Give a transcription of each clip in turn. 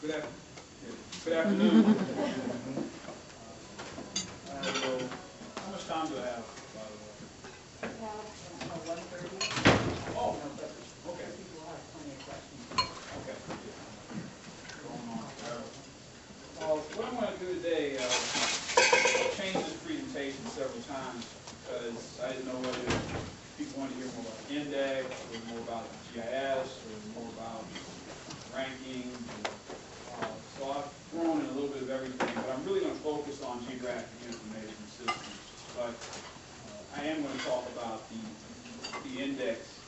Good afternoon. Good afternoon. How much time do I have, by the way? We have 1:30. Oh, okay. People have plenty of questions. Okay. Going on. What I'm going to do today, I've changed this presentation several times because I didn't know whether people want to hear more about the index, or more about GIS, or more about ranking. So I've thrown in a little bit of everything, but I'm really going to focus on geographic information systems. But I am going to talk about the index,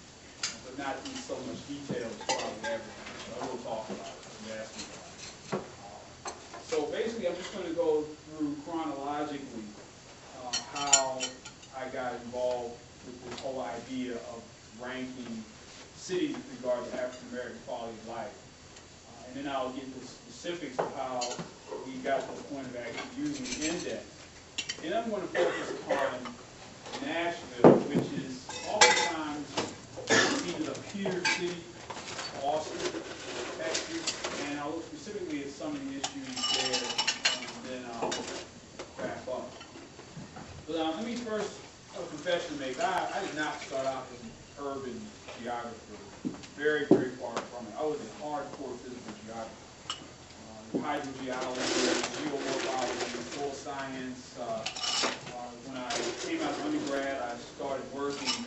but not in so much detail as probably everything. So I will talk about it. You asked me about it. So basically, I'm just going to go through chronologically how I got involved with this whole idea of ranking cities with regard to African American quality of life. And then I'll get the specifics of how we got to the point of actually using the index. And I'm going to focus upon Nashville, which is oftentimes either a peer city, Austin, Texas, and I'll look specifically at some of the issues there, and then I'll wrap up. But let me first have a confession to make. I did not start out as an urban geographer. Very, very far from it. I was a hardcore physical geographer. Hydrogeology, geomorphology, soil science. When I came out of undergrad, I started working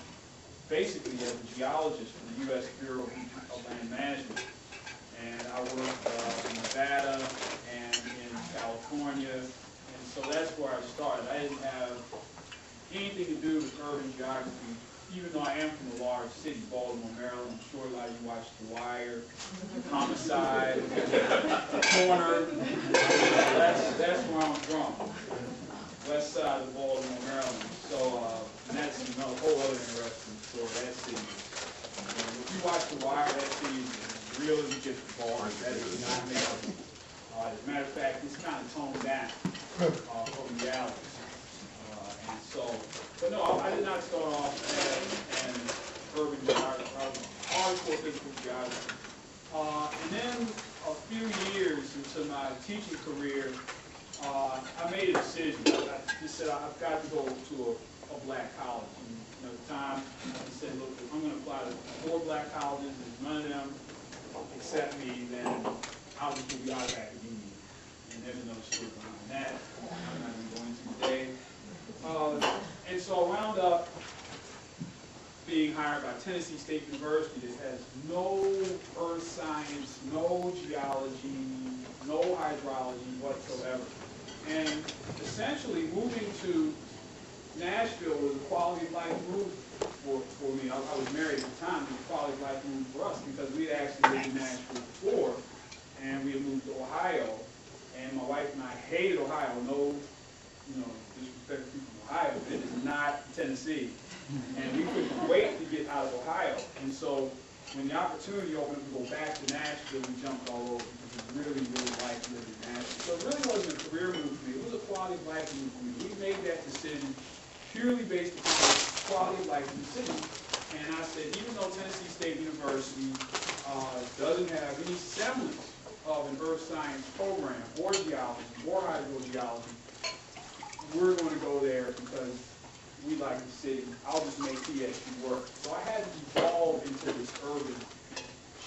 basically as a geologist for the U.S. Bureau of Land Management. And I worked in Nevada and in California. And so that's where I started. I didn't have anything to do with urban geography, even though I am from a large city, Baltimore, Maryland. I'm sure a lot of you watch The Wire, Homicide, Corner. That's where I'm from, west side of Baltimore, Maryland. So, and that's another whole other interesting story. That city, if you watch The Wire, that city is as real as it gets for bars. That is not made up. As a matter of fact, it's kind of toned down from reality. And so, but no, I did not start off as an urban geographer. I was hardcore physical geography. And then a few years into my teaching career, I made a decision. I just said I've got to go to a black college. And at the time, I said, look, if I'm going to apply to 4 black colleges, and none of them accept me, then I'll just be out of academia. And there's another story behind that I'm not going to go into today. And so I wound up being hired by Tennessee State University that has no earth science, no geology, no hydrology whatsoever. And essentially moving to Nashville was a quality of life move for me. I was married at the time. It was a quality of life move for us because we had actually lived in Nashville before, and we had moved to Ohio. And my wife and I hated Ohio. No, disrespect to people in Ohio, but it is not Tennessee. And we couldn't wait to get out of Ohio. And so when the opportunity opened up to go back to Nashville, we jumped all over because we really, really liked living in Nashville. So it really wasn't a career move for me. It was a quality of life move for me. We made that decision purely based upon quality of life in the city. And I said, even though Tennessee State University doesn't have any semblance of an earth science program or geology or hydrogeology, we're going to go there because we like the city. I'll just make PhD work. So I had to evolve into this urban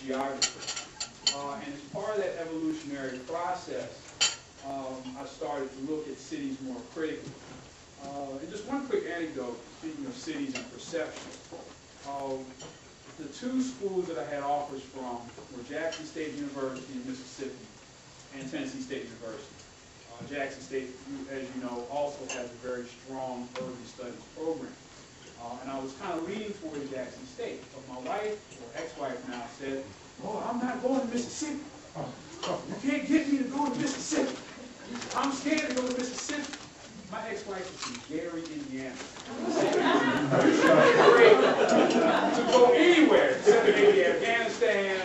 geography. And as part of that evolutionary process, I started to look at cities more critically. And just one quick anecdote, speaking of cities and perception. The 2 schools that I had offers from were Jackson State University in Mississippi and Tennessee State University. Jackson State, as you know, also has a very strong urban studies program. And I was kind of leaning toward Jackson State. But my wife, or ex-wife now, said, "Oh, I'm not going to Mississippi. You can't get me to go to Mississippi. I'm scared to go to Mississippi." My ex-wife is from Gary, Indiana. Great to go anywhere except maybe Afghanistan.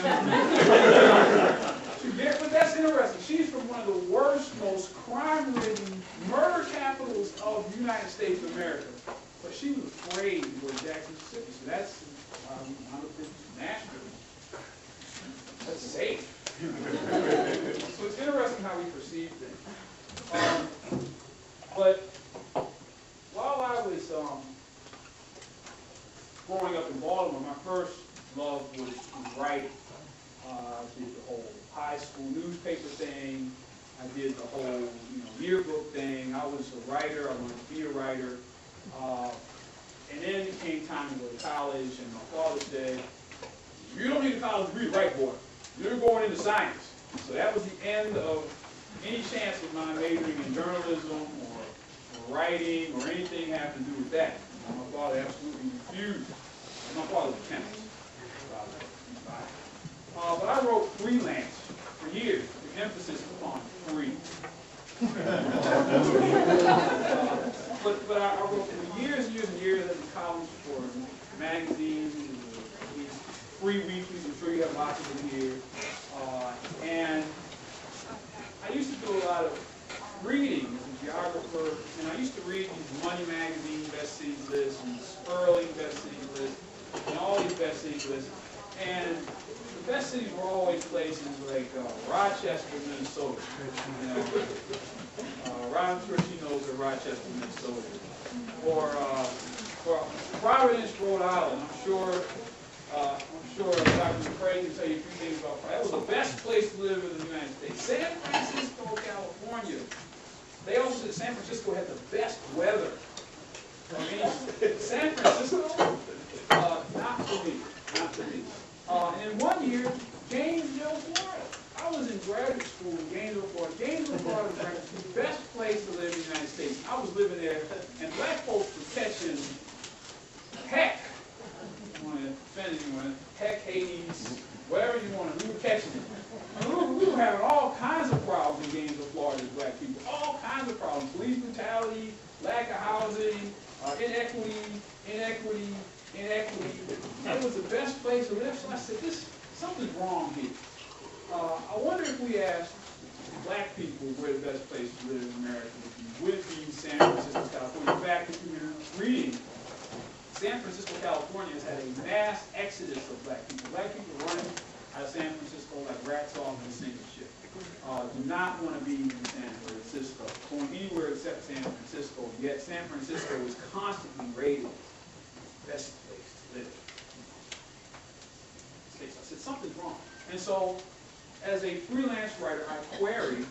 But that's interesting. She's from one of the worst, most crime-ridden, murder capitals of the United States of America. But she was afraid to go to Jackson, Mississippi. So that's why we wound up in Nashville. That's safe. growing up in Baltimore, my first love was writing. I did the whole high school newspaper thing. I did the whole yearbook thing. I was a writer. I wanted to be a writer. And then it came time to go to college, and my father said, "You don't need a college degree to write, boy. You're going into science." So that was the end of any chance of my majoring in journalism or writing or anything having to do with that. My father absolutely refused. My father was a chemist. But I wrote freelance for years, with emphasis upon free. But I wrote for years and years and years as a columnist for magazines, these free weeklies. I'm sure you have lots of them here. And I used to do a lot of reading as a geographer, and I used to read these Money magazine best city lists and Sperling best city lists and all these best city lists. And the best cities were always places like Rochester, Minnesota. I'm sure she knows where Rochester, Minnesota is. Or Providence, Rhode Island. I'm sure Dr. Craig can tell you a few things about Providence. That was the best place to live in the United States. San Francisco, California. They also said San Francisco had the best weather. I mean, San Francisco, not for me, not for me. And in one year, Gainesville, Florida. I was in graduate school in Gainesville, Florida. Gainesville, Florida was ranked the best place to live in the United States. I was living there, and black folks were catching heck. I don't want to offend anyone. Heck, Hades, whatever you want to. We were catching it. And we were having all kinds of problems in Gainesville, Florida as black people. All kinds of problems. Police brutality, lack of housing, inequity. It was the best place to live. So I said, something's wrong here. I wonder if we asked black people where the best place to live in America would be San Francisco, California. In fact, if you've been reading, San Francisco, California has had a mass exodus of black people. Black people running out of San Francisco like rats off in a single ship. Do not want to be in San Francisco. Going anywhere except San Francisco. Yet San Francisco is constantly rated the best place to live. I said, something's wrong. And so, as a freelance writer, I queried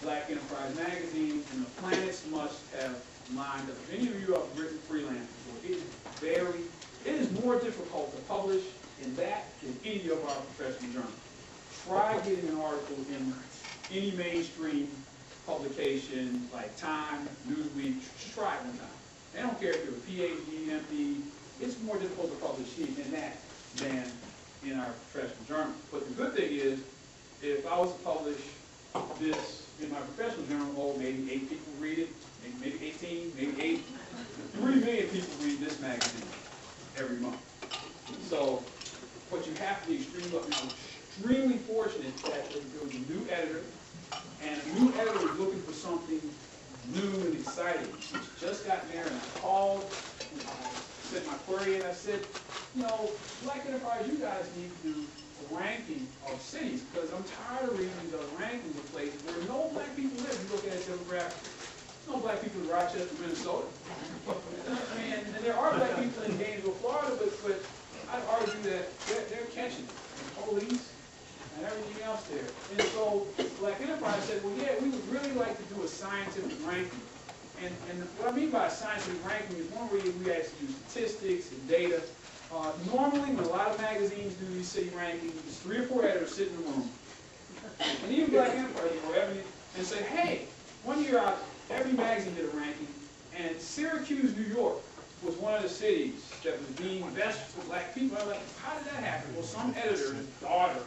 Black Enterprise Magazine, and the planets must have lined up. If any of you have written freelance before, it is more difficult to publish in that than any of our professional journals. Try getting an article in any mainstream publication like Time, Newsweek. Try it one time. They don't care if you're a PhD, MD. It's more difficult to publish in that than in our professional journal. But the good thing is, if I was to publish this in my professional journal, maybe 8 people read it, maybe 18, maybe 8. 3 million people read this magazine every month. So, but you have to be extremely fortunate that there was a new editor, and a new editor was looking for something new and exciting. She's just got there, and I called, and I sent my query, and I said, Black Enterprise, you guys need to do a ranking of cities, because I'm tired of reading these other rankings of places where no black people live. You look at demographics. There's no black people in Rochester, Minnesota. I mean, and there are black people in Gainesville, Florida, but I'd argue that they're catching it. The police and everything else there. And so Black Enterprise said, well, yeah, we would really like to do a scientific ranking. And what I mean by scientific ranking is one where we actually use statistics and data. Normally, when a lot of magazines do these city rankings, there's 3 or 4 editors sitting in the room. And even Black Enterprise, and say, hey, one year every magazine did a ranking, and Syracuse, New York was one of the cities that was deemed best for black people. I was like, how did that happen? Well, some editor's daughter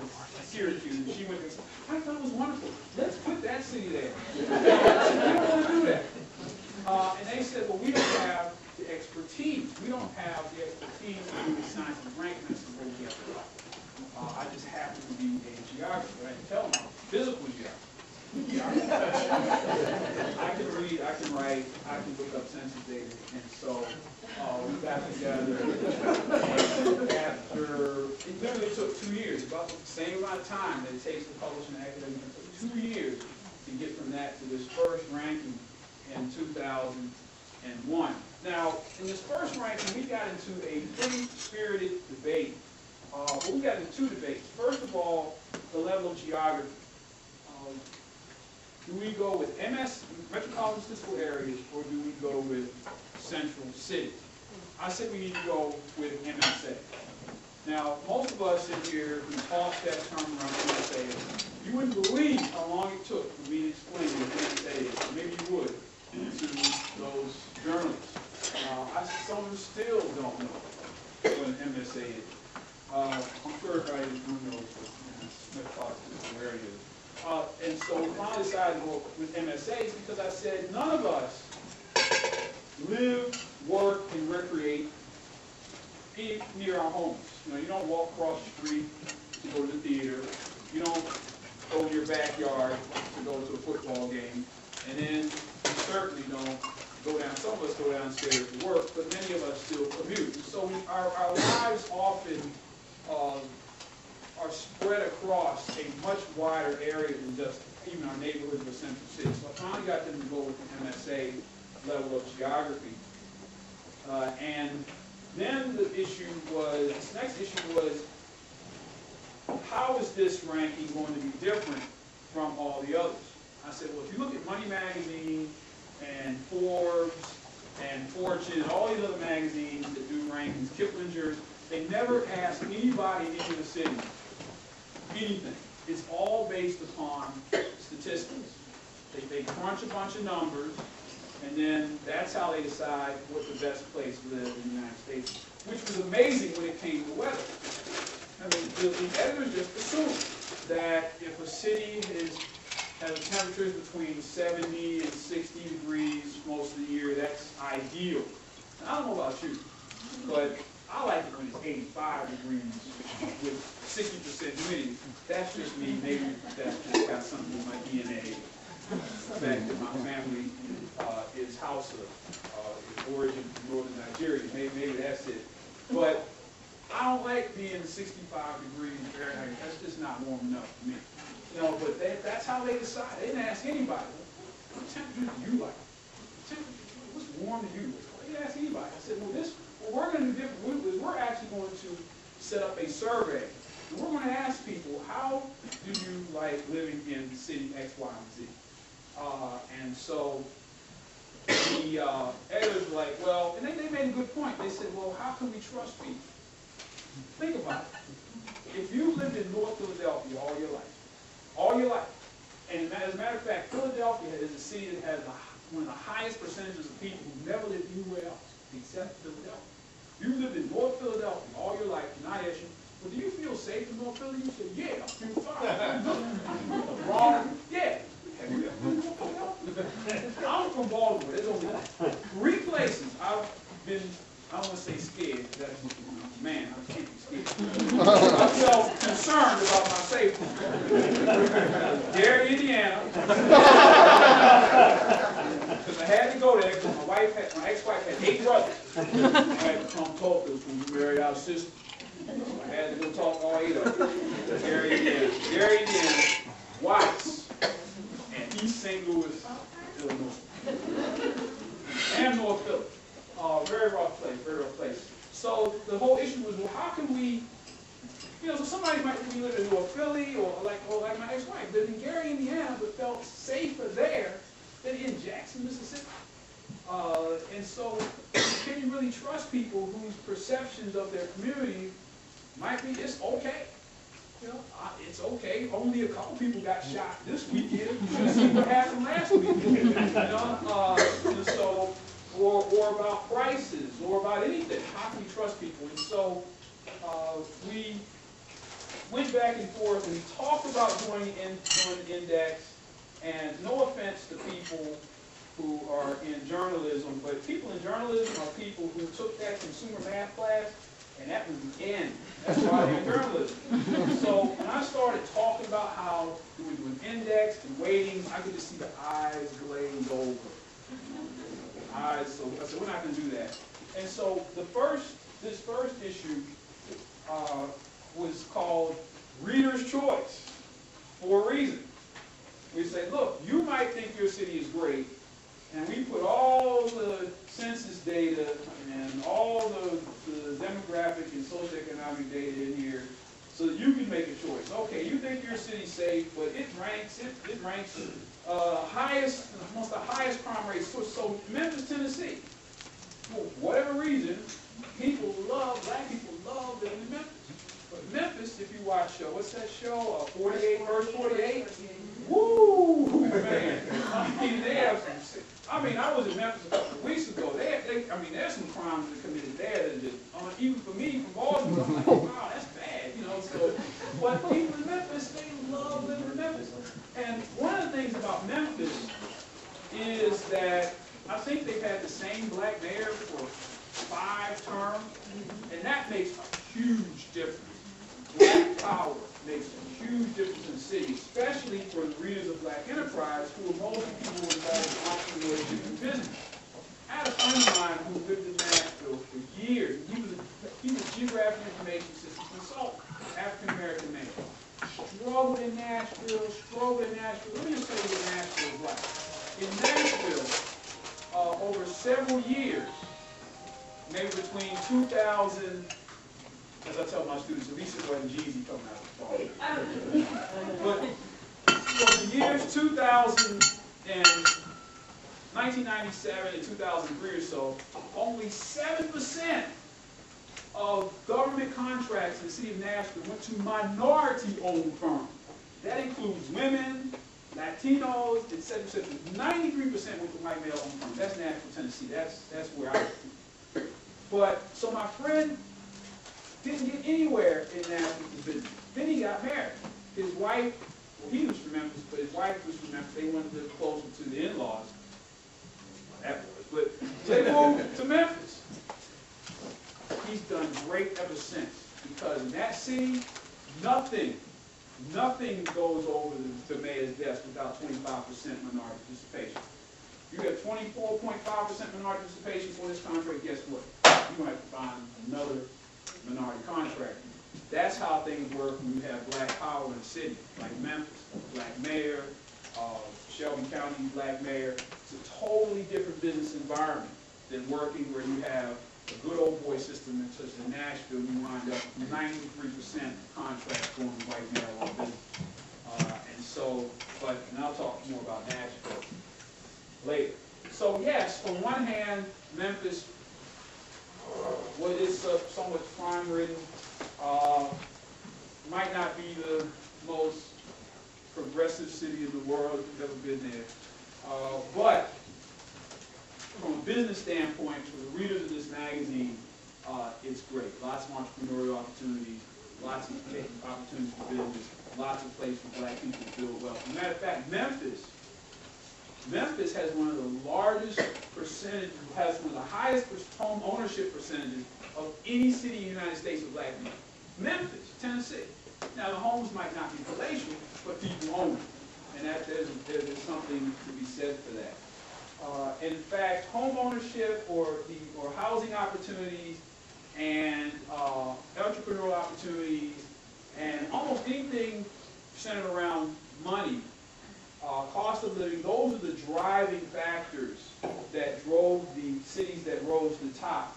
was Syracuse, and she went and said, I thought it was wonderful. Let's put that city there. We don't want to do that. And they said, well, we don't have the expertise. We don't have the expertise to do the scientific ranking. I said, well, we have to go. I just happen to be a geographer. I can tell them I'm a physical geographer. I can read, I can write, I can look up census data, and so we got together after, it literally took 2 years, about the same amount of time that it takes to publish an academic. It took 2 years to get from that to this first ranking in 2001. Now, in this first ranking, we got into a pretty spirited debate. But we got into two debates. First of all, the level of geography. Do we go with metropolitan statistical areas, or do we go with central cities? I said we need to go with MSA. Now, most of us in here who toss that term around MSA, you wouldn't believe how long it took for me to explain what MSA is. Maybe you would, to those journalists. Some of them still don't know what an MSA is. I'm sure everybody in the room knows what metropolitan statistical area is. And so we finally decided to go with MSAs because I said none of us live, work, and recreate near our homes. You know, you don't walk across the street to go to the theater. You don't go to your backyard to go to a football game. And then you certainly don't go down, some of us go downstairs to work, but many of us still commute. So our lives often are spread across a much wider area than just even our neighborhoods or central cities. So I finally got them to go with the MSA level of geography. And then the next issue was, how is this ranking going to be different from all the others? I said, well, if you look at Money Magazine and Forbes and Fortune and all these other magazines that do rankings, Kiplinger's, they never ask anybody in the city anything. It's all based upon statistics. They crunch a bunch of numbers, and then that's how they decide what the best place to live in the United States, which was amazing when it came to weather. I mean, the editors just assumed that if a city has temperatures between 70 and 60 degrees most of the year, that's ideal. And I don't know about you, but I like it when it's 85 degrees with 60% humidity. That's just me. Maybe that's just got something with my DNA. The fact that my family is Hausa, is origin from northern Nigeria. Maybe that's it. But I don't like being 65 degrees Fahrenheit. That's just not warm enough for me. You know, but that's how they decide. They didn't ask anybody, what temperature do you like? What's warm to you? They didn't ask anybody. I said, well, what we're going to do different is we're actually going to set up a survey. And we're going to ask people, how do you like living in city X, Y, and Z? And so the editors were like, well, and they made a good point. They said, well, how can we trust people? Think about it. If you lived in North Philadelphia all your life, and as a matter of fact, Philadelphia is a city that has one of the highest percentages of people who never lived anywhere else except Philadelphia. You lived in North Philadelphia all your life, and I ask you, well, do you feel safe in North Philly? You say, yeah, I feel fine. Wrong? Yeah. Have you ever been to Philadelphia? I'm from Baltimore. There's only 3 places I've been, I don't want to say scared. That's, man, I can't be scared. I felt concerned about my safety. Gary, Indiana. Because I had to go there because my ex-wife had 8 brothers. I had to come talk to us when we married our sister. I had to go talk to all 8 of them. Gary, Indiana, Watts, and East St. Louis, Illinois. And North Philly. Very rough place. So the whole issue was, well, how can we, so somebody might be living in North Philly, or like my ex-wife lived in Gary, Indiana, but felt safer there than in Jackson, Mississippi. And so, can you really trust people whose perceptions of their community might be, it's okay. It's okay. Only a couple people got shot this weekend. You should see what happened last weekend. Or about prices, or about anything. How can we trust people? And so we went back and forth, and we talked about doing an index. And no offense to people who are in journalism, but people in journalism are people who took that consumer math class, and that was the end. That's why they're in journalism. So when I started talking about how we would do an index and weightings, I could just see the eyes glaze over. So I said, we're not going to do that. And so this first issue was called Reader's Choice for a reason. We say, look, you might think your city is great, And we put all the census data and all the demographic and socioeconomic data in here so that you can make a choice. Okay, you think your city's safe, but it ranks highest, amongst the highest crime rates. So Memphis, Tennessee, for whatever reason, black people love living in Memphis. But Memphis, if you watch, what's that show? 48, Verse 48? Woo, man. I mean, they have some, I was in Memphis a couple of weeks ago. There's some crimes that are committed there that just, even for me, from Baltimore, I'm like, wow, that's bad, so. But people in Memphis, they love living in Memphis. And one of the things about Memphis is that I think they've had the same black mayor for 5 terms, and that makes a huge difference. Black power makes a huge difference in the city, especially for the leaders of black enterprise, who are mostly people involved in entrepreneurship and business. I had a friend of mine who lived in Nashville for years. He was a geographic information system consultant, African-American man. Struggled in Nashville. Let me just tell you what Nashville is like. In Nashville, over several years, maybe between 2000, as I tell my students, at least it wasn't Jeezy coming out of the phone. But for the years 1997 and 2003 or so, only 7% of government contracts in the city of Nashville went to minority-owned firms. That includes women, Latinos, etc. 93% went to white male-owned firms. That's Nashville, Tennessee. That's where I am. But so my friend didn't get anywhere in Nashville business. Then he got married. His wife, well, he was from Memphis, but his wife was from Memphis. They wanted to live closer to the in-laws. But they moved to Memphis. He's done great ever since, because in that city, nothing goes over the mayor's desk without 25% minority participation. You have 24.5% minority participation for this contract, guess what? You're going to have to find another minority contractor. That's how things work when you have black power in a city, like Memphis, black mayor, Shelby County, black mayor. It's a totally different business environment than working where you have a good old boy system such as in Nashville. You wind up with 93% contracts going to white male-owned business. And I'll talk more about Nashville later. So yes, on one hand, Memphis, what is somewhat crime-ridden, might not be the most progressive city in the world if you've ever been there. But from a business standpoint, for the readers of this magazine, it's great. Lots of entrepreneurial opportunities, lots of opportunities for business, lots of places for black people to build wealth. As a matter of fact, Memphis has one of the largest percentages, has one of the highest home ownership percentages of any city in the United States with black people. Memphis, Tennessee. Now, the homes might not be palatial, but people own them. And there's something to be said for that. In fact, home ownership or housing opportunities and entrepreneurial opportunities and almost anything centered around money, cost of living, those are the driving factors that drove the cities that rose to the top.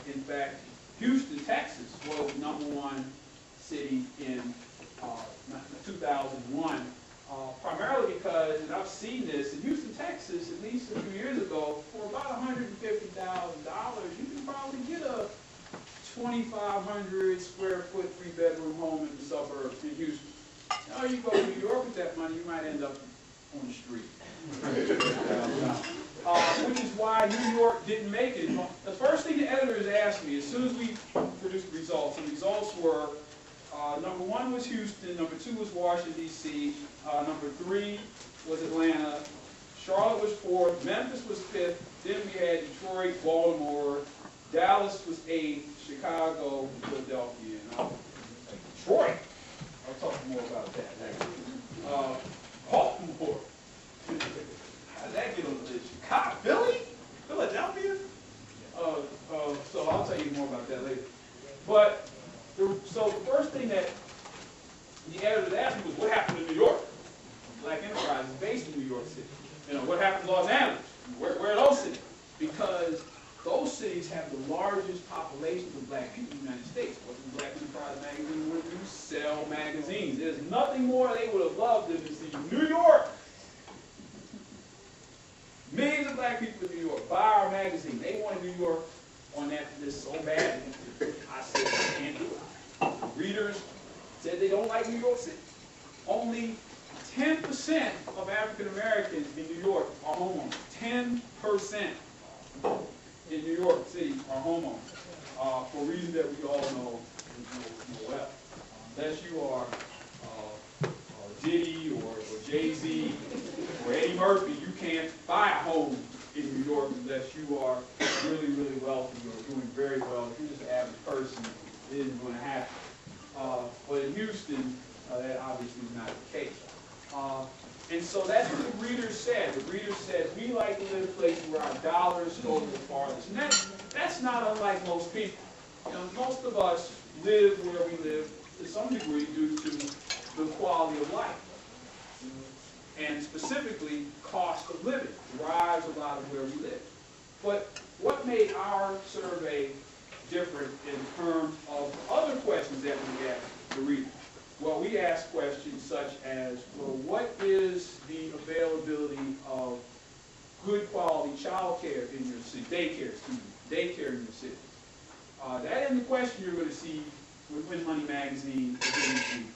In fact, Houston, Texas was the #1 city in 2001, primarily because, and I've seen this, in Houston, Texas, at least a few years ago, for about $150,000, you can probably get a 2,500 square foot 3-bedroom home in the suburbs in Houston. Now you go to New York with that money, you might end up on the street. Which is why New York didn't make it. The first thing the editors asked me, as soon as we produced the results, and the results were, #1 was Houston, #2 was Washington, D.C., #3 was Atlanta, Charlotte was 4th, Memphis was 5th, then we had Detroit, Baltimore, Dallas was 8th, Chicago, Philadelphia, and Detroit. I'll talk more about that next. Baltimore. How did that get on the list? Chicago, Philly? Philadelphia? So I'll tell you more about that later. But, so the first thing that the editors asked me was, what happened in New York? Black Enterprise is based in New York City. What happened in Los Angeles? Where are those cities? Because those cities have the largest populations of black people in the United States. What does Black Enterprise magazine would do? Sell magazines. There's nothing more they would have loved than to see New York. Millions of black people in New York buy our magazine. They wanted New York on that list so bad. I said, I can't do it. Readers said they don't like New York City. Only 10% of African Americans in New York are homeowners. 10% in New York City are homeowners, for reasons that we all know well. Unless you are Diddy or Jay-Z or Eddie Murphy, you can't buy a home in New York unless you are really, really wealthy or doing very well. If you're just an average person, it isn't going to happen. But in Houston, that obviously is not the case. And so that's what the readers said. The readers said, we like to live in places where our dollars go to the farthest. And that's not unlike most people. You know, most of us live where we live to some degree due to the quality of life. And specifically, cost of living drives a lot of where we live. But what made our survey different in terms of other questions that we asked the readers? Well, we asked questions such as, well, what is the availability of good quality child care in your city, daycare in your city? That isn't the question you're going to see with Money Magazine.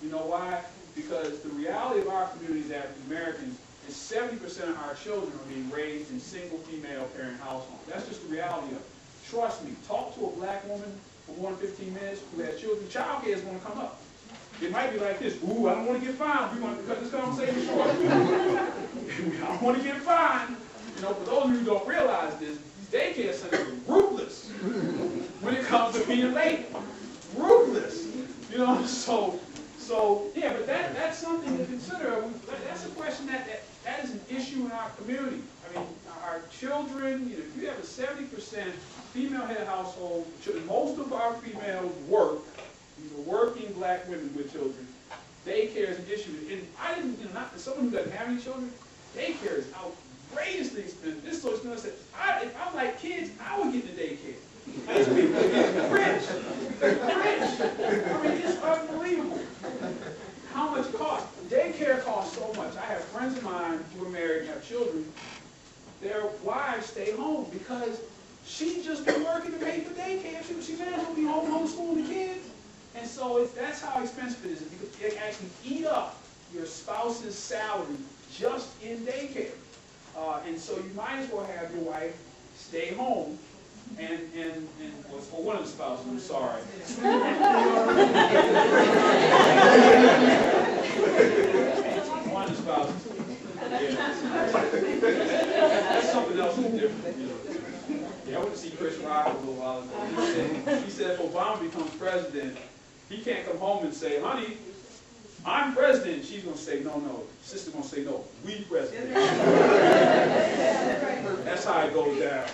You know why? Because the reality of our community as African Americans is 70% of our children are being raised in single female parent households. That's just the reality of it. Trust me, talk to a black woman for more than 15 minutes who has children. Child care is going to come up. It might be like this. Ooh, I don't want to get fined. We're going to cut this conversation short. I don't want to get fined. You know, for those of you who don't realize this, these daycare centers are ruthless when it comes to being late. Ruthless. You know, so yeah, but that's something to consider. That's a question that is an issue in our community. I mean, our children, you know, if you have a 70% female-head household, most of our females work. These are working black women with children. Daycare is an issue. And I didn't, you know, not as someone who doesn't have any children, daycare is outrageously expensive. This is so expensive. If I like kids, I would get the daycare. These people are getting rich. Rich. I mean, it's unbelievable how much it costs. Daycare costs so much. I have friends of mine who are married and have children. Their wives stay home because she's just been working to pay for daycare. She may as well be home homeschooling the kids. And so that's how expensive it is. You can actually eat up your spouse's salary just in daycare. And so you might as well have your wife stay home or one of the spouses, I'm sorry. One of the spouses. Yeah. That's something else that's different. You know. Yeah, I went to see Chris Rock a little while ago. He said if Obama becomes president, he can't come home and say, honey, I'm president. She's going to say, no. Sister's going to say, no, we president. That's how it goes down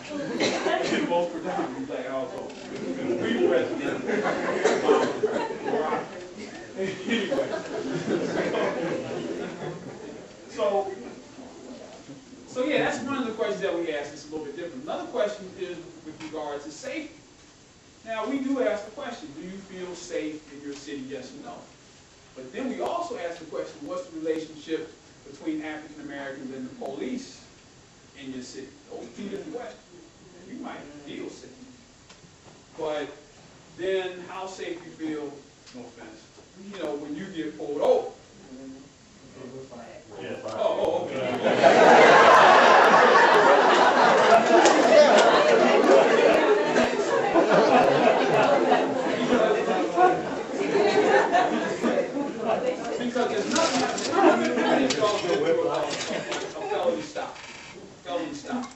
in most predominantly black households. We president. Anyway. So yeah, that's one of the questions that we ask. It's a little bit different. Another question is with regard to safety. Now, we do ask the question, do you feel safe in your city, yes or no? But then we also ask the question, what's the relationship between African Americans and the police in your city? Those are two different questions. You might feel safe. But then how safe you feel, no offense, you know, when you get pulled over. Yeah. Oh, okay. Because there's nothing a felony stop. Felony stop.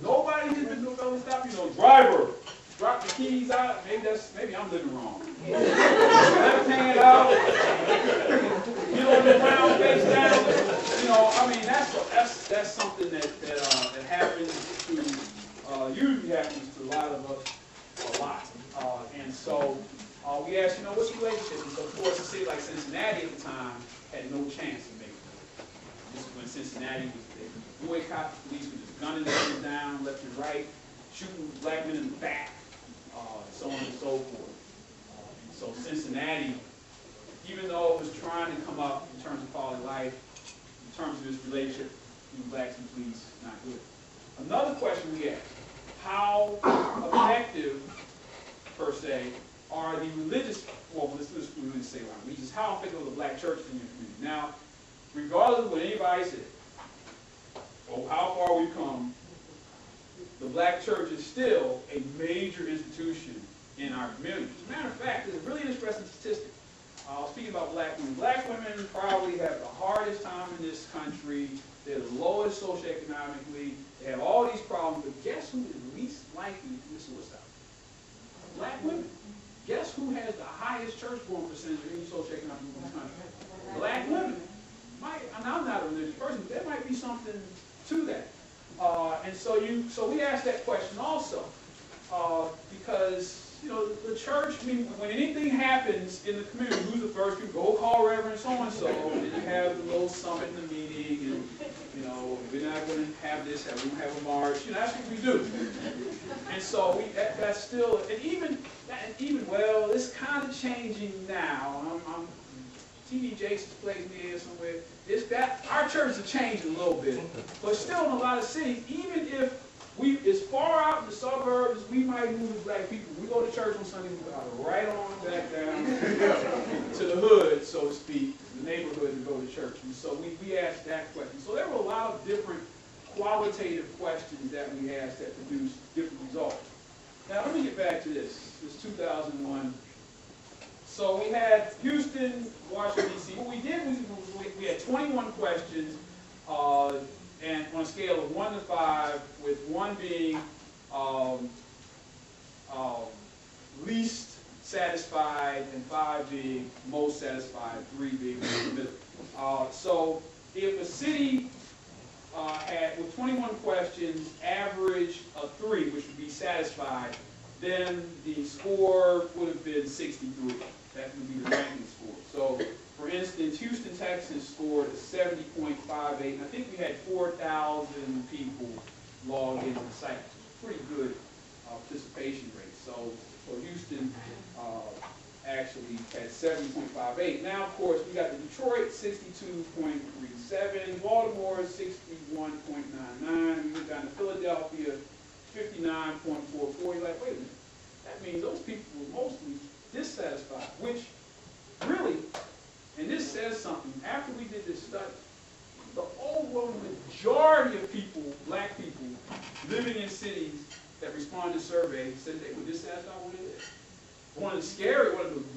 Nobody has been to a felony stop. You know, driver, drop the keys out. Maybe I'm living wrong. Left hand out. You know, the ground face down. You know, I mean, that's something that happens to usually happens to a lot of us a lot. And so we asked, you know, what's the relationship? And so, of course, a city like Cincinnati at the time had no chance of making it. Just when Cincinnati was there. Boycott the police were just gunning them down left and right, shooting black men in the back, so on and so forth. So Cincinnati, even though it was trying to come up in terms of quality of life, in terms of its relationship between blacks and police, not good. Another question we asked, how effective, per se, are the religious, well, let's really say around religious, how effective are the black churches in your community? Now, regardless of what anybody said, or how far we've come, the black church is still a major institution in our community. As a matter of fact, there's a really interesting statistic. Speaking about black women. Black women probably have the hardest time in this country. They're the lowest socioeconomically. They have all these problems, but guess who is least likely to commit suicide? Black women. Guess who has the highest church-going percentage of any socioeconomic group in this country? Black women. And I'm not a religious person, but there might be something to that. And so we asked that question also, because the church. I mean, when anything happens in the community, who's the first people? Go call Reverend so and so, and you have the little summit in the meeting, and we're not going to have this. We're going to have a march. That's what we do. And so that's still, and even well, it's kind of changing now. T.D. Jason's place me here somewhere. Our church has changed a little bit, but still in a lot of cities, even if as far out in the suburbs as we might move as black people, we go to church on Sunday, we go right on back down to the hood, so to speak, the neighborhood, and go to church. And so we asked that question. So there were a lot of different qualitative questions that we asked that produced different results. Now let me get back to this 2001. So we had Houston, Washington, D.C. What we did was we had 21 questions, and on a scale of 1 to 5, with 1 being least satisfied and 5 being most satisfied, 3 being in the middle. So if a city had, with 21 questions, average of 3, which would be satisfied, then the score would have been 63. That would be the ranking score. So, for instance, Houston, Texas scored a 70.58, and I think we had 4,000 people log into the site, which is a pretty good participation rate. So Houston actually had 70.58. Now, of course, we got the Detroit 62.37, Baltimore 61.99, we went down to Philadelphia 59.44. You're like, wait a minute, that means those people were mostly dissatisfied, which really, and this says something, after we did this study, the overwhelming majority of people, black people, living in cities that responded to surveys said they were dissatisfied with it. One of the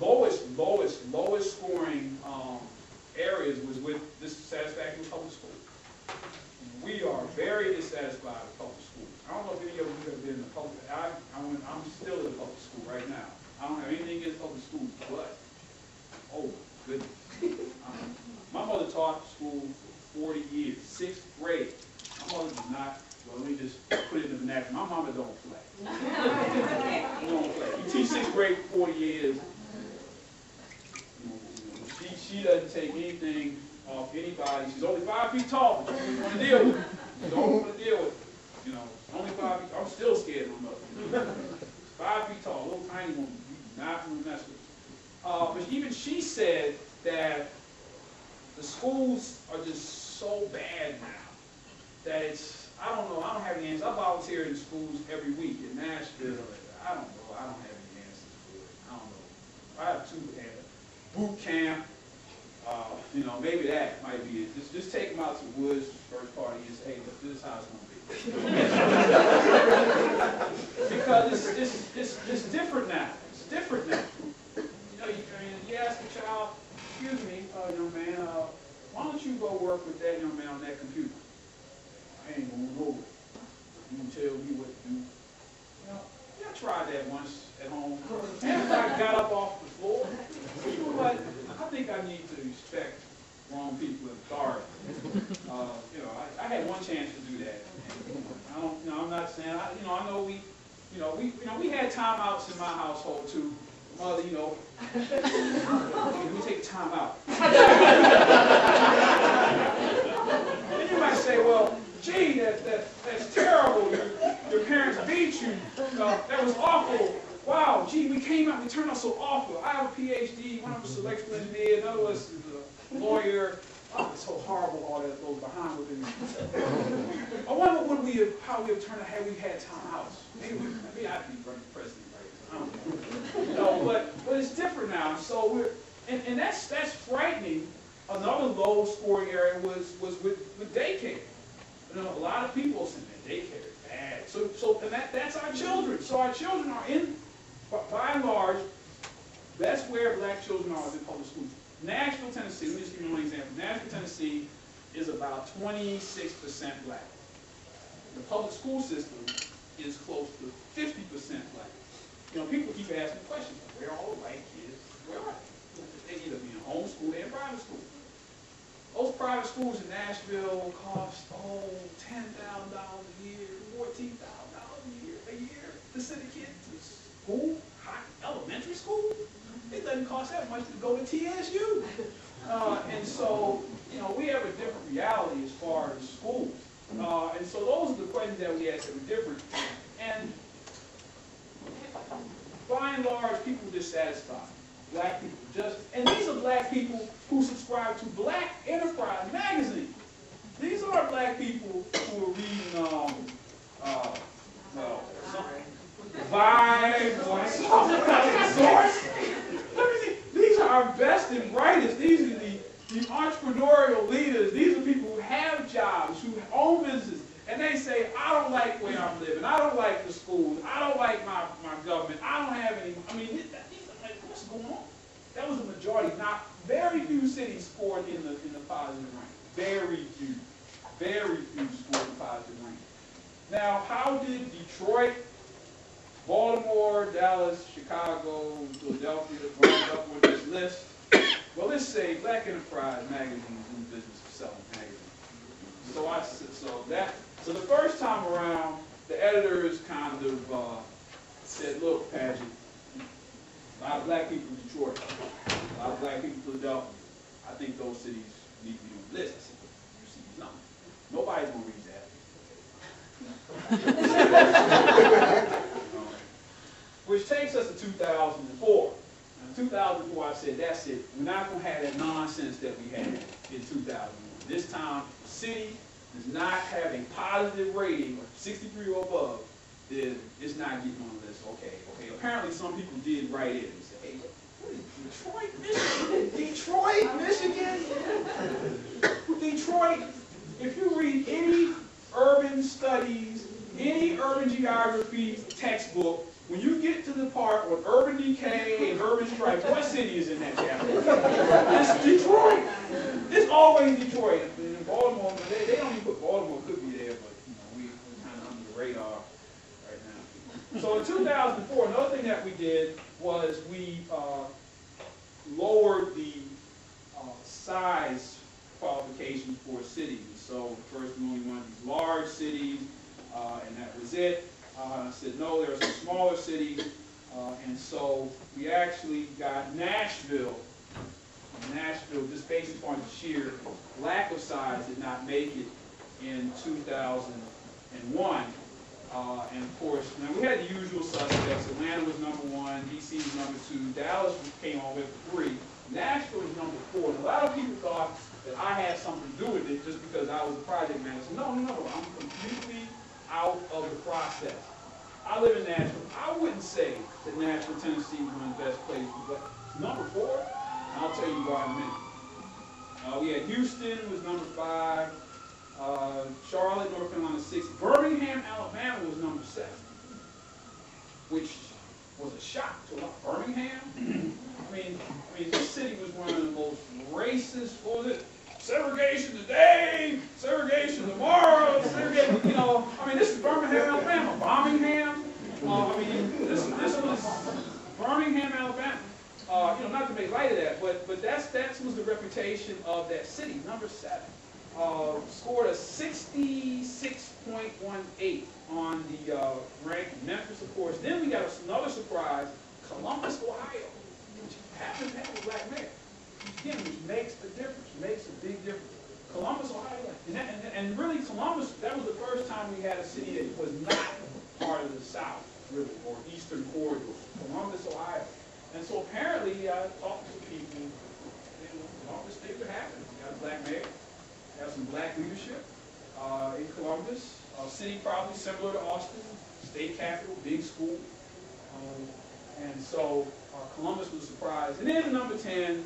lowest scoring areas was with dissatisfaction with public school. We are very dissatisfied with public school. I don't know if any of you have been in the public, I'm still in the public school right now. I don't have anything against public schools, but, oh, goodness. My mother taught school for 40 years, 6th grade. My mother did not, well, let me just put it in the vernacular. My mama don't play. She don't play. You teach 6th grade for 40 years. She doesn't take anything off anybody. She's only 5 feet tall, but she doesn't want to deal with it. She don't want to deal with it. Only 5 feet. I'm still scared of my mother. 5 feet tall, a little tiny woman. Not going to mess with it. But even she said that the schools are just so bad now that it's, I don't know, I don't have any answers. I volunteer in schools every week in Nashville. I don't know, I don't have any answers for it. I don't know. I have 2 at boot camp. Maybe that might be it. Just take them out to the woods the first part of the year and say, hey, look, this is how it's going to be. Because it's different now. It's different now. You ask a child, excuse me, young man, why don't you go work with that young man on that computer? I ain't going to go with it. You can tell me what to do. I tried that once at home. And I got up off the floor. You know what? I think I need to respect wrong people in authority. I had one chance to do that. I'm not saying, I know we had timeouts in my household too. Mother, we take time out. say, well, gee, that's terrible. Your parents beat you. That was awful. Wow, gee, we came out, we turned out so awful. I have a PhD, one of us is an electrical engineer, another was a lawyer. Oh, it's so horrible, all that goes behind within me. I wonder how we have turned out had we had Tom House. Maybe I'd be running president right now. I don't know. But it's different now. So and that's frightening. Another low scoring area was with daycare. You know, a lot of people say, man, daycare is bad. So that's our children. So our children are in, by and large, that's where black children are in public schools. Nashville, Tennessee, let me just give you one example. Nashville, Tennessee is about 26% black. The public school system is close to 50% black. You know, people keep asking questions, where are all the white kids? Where are they? They either be in homeschool or in private school. Those private schools in Nashville cost, $10,000 a year, $14,000 a year to send a kid to school, elementary school. It doesn't cost that much to go to TSU. And so, you know, we have a different reality as far as schools. And so those are the questions that we ask that are different. And by and large, people are dissatisfied. Black people and these are black people who subscribe to Black Enterprise magazine. These are black people who are reading, Vibe or Source. These are our best and brightest. These are the entrepreneurial leaders. These are people who have jobs, who own businesses, and they say, I don't like where I'm living. I don't like the schools. I don't like my government. I don't have any. I mean, these are like, what's going on? That was a majority. Not very few cities scored in the positive rank. Very few scored in positive rank. Now, how did Detroit, Baltimore, Dallas, Chicago, Philadelphia wind up with this list? Well, let's say Black Enterprise magazine is in the business of selling magazines. So the first time around, the editors kind of said, look, Padgett, a lot of black people in Detroit, a lot of black people in Philadelphia, I think those cities need to be on the list. I said, you see these numbers. Nobody's going to read that. Which takes us to 2004. In 2004, I said, that's it. We're not going to have that nonsense that we had in 2001. This time, the city does not have a positive rating of 63 or above, then it's not getting on the list. Okay. Apparently, some people did write in and say, hey, what is Detroit, Michigan? Detroit, if you read any urban studies, any urban geography textbook, when you get to the part on urban decay and urban strife, what city is in that chapter? It's Detroit. It's always Detroit. In Baltimore, they don't even put Baltimore, could be there, but we're kind of under the radar right now. So in 2004, another thing that we did was we lowered the size qualifications for cities. So first we only wanted these large cities, and that was it. I said, no, there are some smaller cities, and so we actually got Nashville. Nashville, just based upon the sheer lack of size, did not make it in 2001. And of course, now we had the usual suspects. Atlanta was #1, DC was #2, Dallas came on with 3, Nashville was #4. And a lot of people thought that I had something to do with it just because I was a project manager. No, I'm completely out of the process. I live in Nashville. I wouldn't say that Nashville, Tennessee is one of the best places, but #4, and I'll tell you why in a minute. We had Houston was #5, Charlotte, North Carolina 6, Birmingham, Alabama was #7, which was a shock to a lot. Birmingham. I mean, this city was one of the most racist. What was it? Segregation today, segregation tomorrow, segregation, this is Birmingham, Alabama. Birmingham, this was Birmingham, Alabama. Not to make light of that, but that was the reputation of that city, #7. Scored a 66.18 on the ranking. Memphis, of course. Then we got another surprise, Columbus, Ohio, which happens to have a black mayor. Again, which makes a difference, makes a big difference. Columbus, Ohio, and really we had a city that was not part of the South, really, or Eastern Corridor, Columbus, Ohio. And so apparently, I talked to people, Columbus, things are happening. You got a black mayor, you have some black leadership in Columbus. City probably similar to Austin, state capital, big school. And so Columbus was surprised. And then number 10,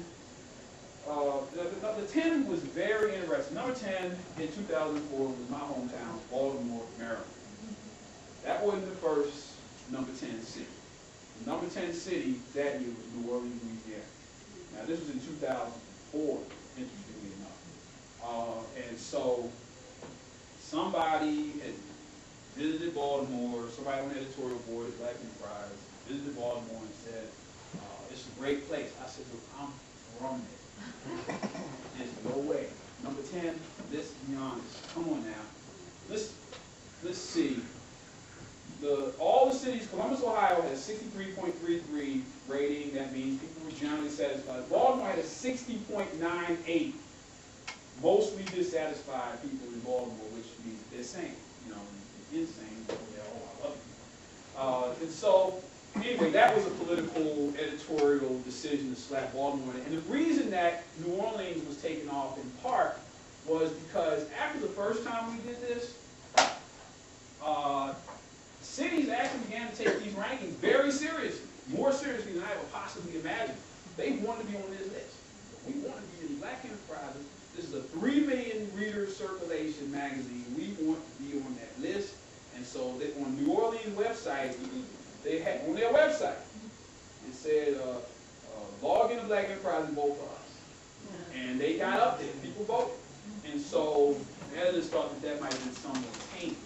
the 10 was very interesting. Number 10 in 2004 was my hometown, Baltimore, Maryland. That wasn't the first number 10 city. The number 10 city that year was New Orleans, Louisiana. Now this was in 2004, interestingly enough. And so somebody had visited Baltimore, somebody on the editorial board at Black Enterprise, visited Baltimore and said, it's a great place. I said, look, I'm from there. There's no way. Number 10, let's be honest. Come on now. Let's see. All the cities, Columbus, Ohio has 63.33 rating. That means people were generally satisfied. Baltimore had a 60.98. Mostly dissatisfied people in Baltimore, which means they're sane. You know, insane. I love you. And so, anyway, that was a political editorial decision to slap Baltimore in. And the reason that New Orleans was taken off in part was because after the first time we did this, cities actually began to take these rankings very seriously, more seriously than I ever possibly imagined. They wanted to be on this list. We want to be in Black Enterprises. This is a 3 million reader circulation magazine. We want to be on that list. And so they, on New Orleans website, they had on their website, it said, log into Black Enterprise and vote for us. And they got up there, people voted. And so the editors thought that might have been somewhat tainted.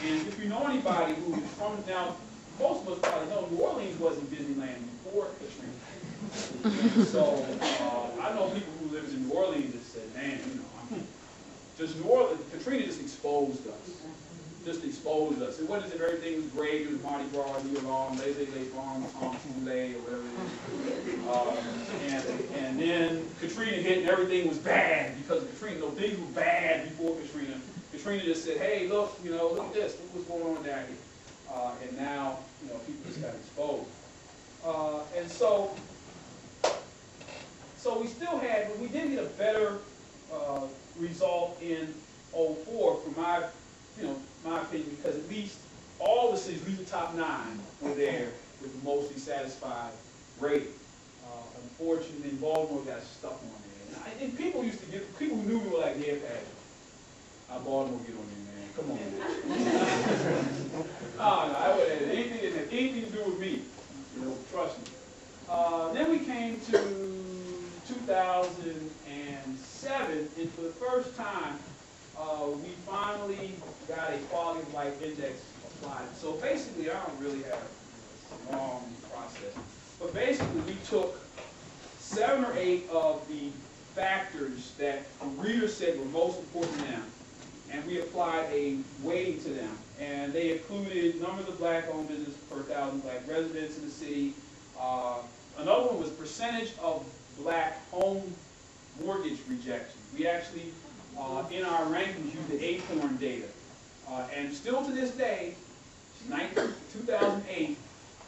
And if you know anybody who is from now, most of us probably know New Orleans wasn't Disneyland before Katrina. So I know people who lived in New Orleans that said, man, you know, just New Orleans, Katrina just exposed us. Just exposed us. It wasn't as if everything was great, it was Mardi Gras all year long, Les Farm, Tom Poulet, or whatever it is. And then Katrina hit and everything was bad because of Katrina. No, things were bad before Katrina. Katrina just said, hey, look, you know, look at this, look what's going on down here. And now, you know, people just got exposed. And so we still had, but we did get a better result in 04 for my, you know, my opinion, because at least all the cities, at least the top 9, were there with the mostly satisfied rating. Unfortunately, Baltimore got stuck on there. And people used to get, people who knew me were like, yeah, Padgett, Baltimore get on there, man. Come on, man. No, it didn't have anything to do with me. You know, trust me. Then we came to 2007, and for the first time, we finally got a quality of life index applied. So basically, I don't really have a long process, but basically we took 7 or 8 of the factors that the reader said were most important to them, and we applied a weighting to them. And they included numbers of black-owned businesses per 1,000 black residents in the city. Another one was percentage of black home mortgage rejection. We actually, in our rankings, used the ACORN data. And still to this day, 2008,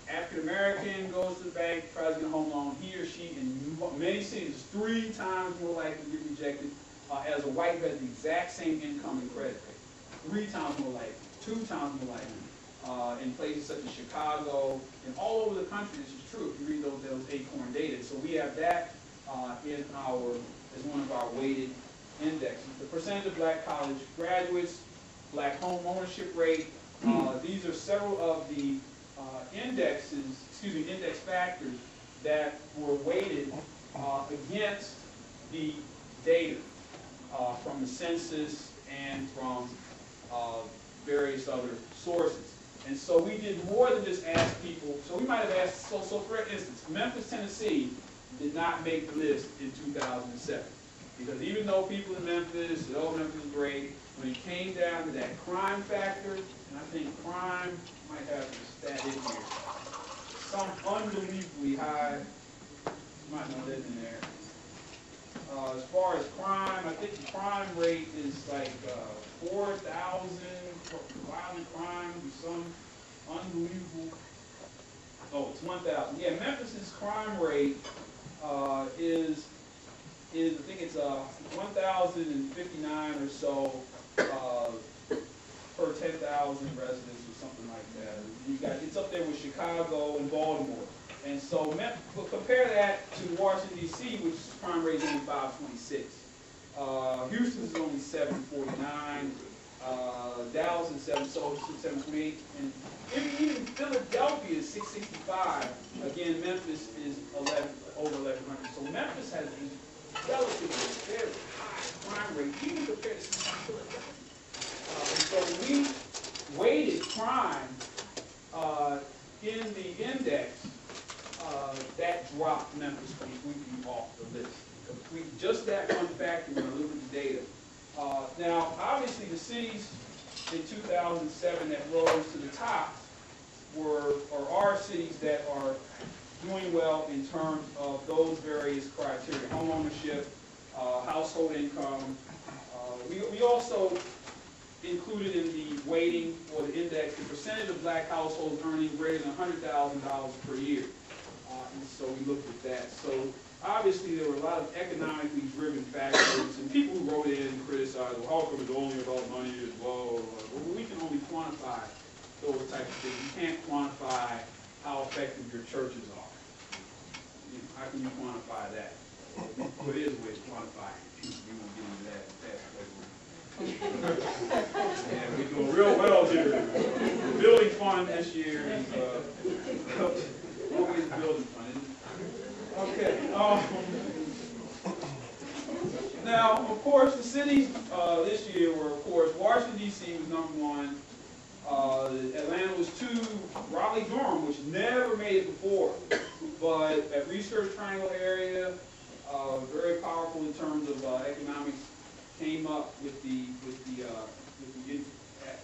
African American goes to the bank, tries to get a home loan, he or she in many cities is 3 times more likely to get rejected as a white who has the exact same income and credit rate. 3 times more likely, 2 times more likely. In places such as Chicago and all over the country, this is true if you read those ACORN data. So we have that in our, as one of our weighted indexes. The percentage of black college graduates, black home ownership rate, these are several of the index factors that were weighted against the data from the census and from various other sources. And so we did more than just ask people. So we might have asked, so for instance, Memphis, Tennessee did not make the list in 2007. Because even though people in Memphis said, oh, Memphis is great, when it came down to that crime factor, and I think crime might have the stat in here, some unbelievably high, you might know that in there, As far as crime, I think the crime rate is like 4,000 violent crime, some unbelievable. Oh, it's 1,000. Yeah, Memphis's crime rate is I think it's 1,059 or so per 10,000 residents or something like that. It's up there with Chicago and Baltimore. And so compare that to Washington, D.C., which crime rate is only 526. Houston's is only 749. Dallas is 728. And even Philadelphia is 665. Again, Memphis is over 1,100. So Memphis has a relatively very high crime rate, even compared to Philadelphia. So we weighted crime in the index. That dropped Memphis completely off the list. Just that one factor when I look at the data. Now, obviously, the cities in 2007 that rose to the top are cities that are doing well in terms of those various criteria: home ownership, household income. We also included in the weighting or the index the percentage of black households earning greater than $100,000 per year. And so we looked at that. So obviously there were a lot of economically driven factors, and people who wrote in and criticized, well, how come it's only about money as well? Well, we can only quantify those types of things. You can't quantify how effective your churches are. How can you quantify that? Well, it is a way to quantify it. We won't get into that later. And we're doing real well here. The building fund this year is always building fund. Okay. Now, of course, the cities this year were, of course, Washington, D.C. was #1. Atlanta was 2. Raleigh-Durham, which never made it before, but at Research Triangle area, very powerful in terms of economics, came up with the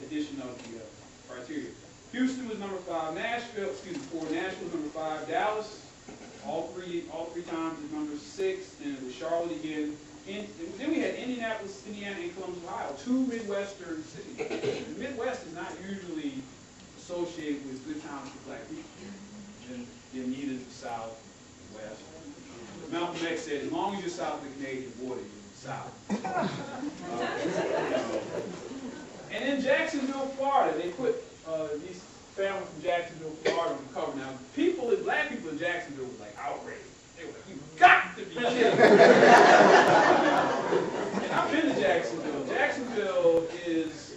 addition of the criteria. Houston was #5. Nashville, 4. Nashville was #5. Dallas, all three times is #6, and it was Charlotte again. Then we had Indianapolis, Indiana, and Columbus, Ohio, 2 Midwestern cities. The Midwest is not usually associated with good times for black people. And neither is the South, West. Malcolm X said, as long as you're south of the Canadian border, you're South. And in Jacksonville, Florida, they put these families from Jacksonville, Florida on the cover. Now, black people in Jacksonville were like outraged. They were like, you've got to be kidding. And I've been to Jacksonville. Jacksonville is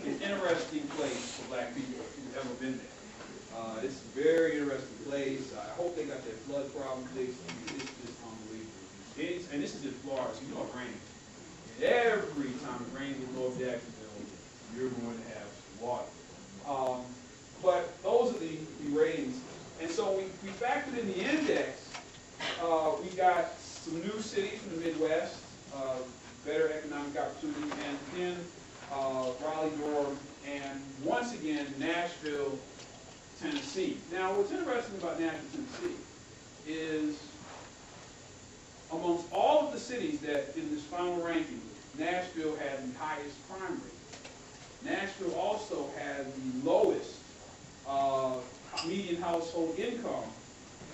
an interesting place for black people if you've ever been there. It's a very interesting place. I hope they got their flood problem fixed. It's just unbelievable. And this is in Florida, so you know it rains. And every time it rains in North Jacksonville, you're going to have some water. But those are the ratings. And so we factored in the index. We got some new cities from the Midwest, better economic opportunity, and then Raleigh-Durham, and once again, Nashville, Tennessee. Now, what's interesting about Nashville, Tennessee is amongst all of the cities that in this final ranking, Nashville had the highest crime rate. Nashville also had the lowest median household income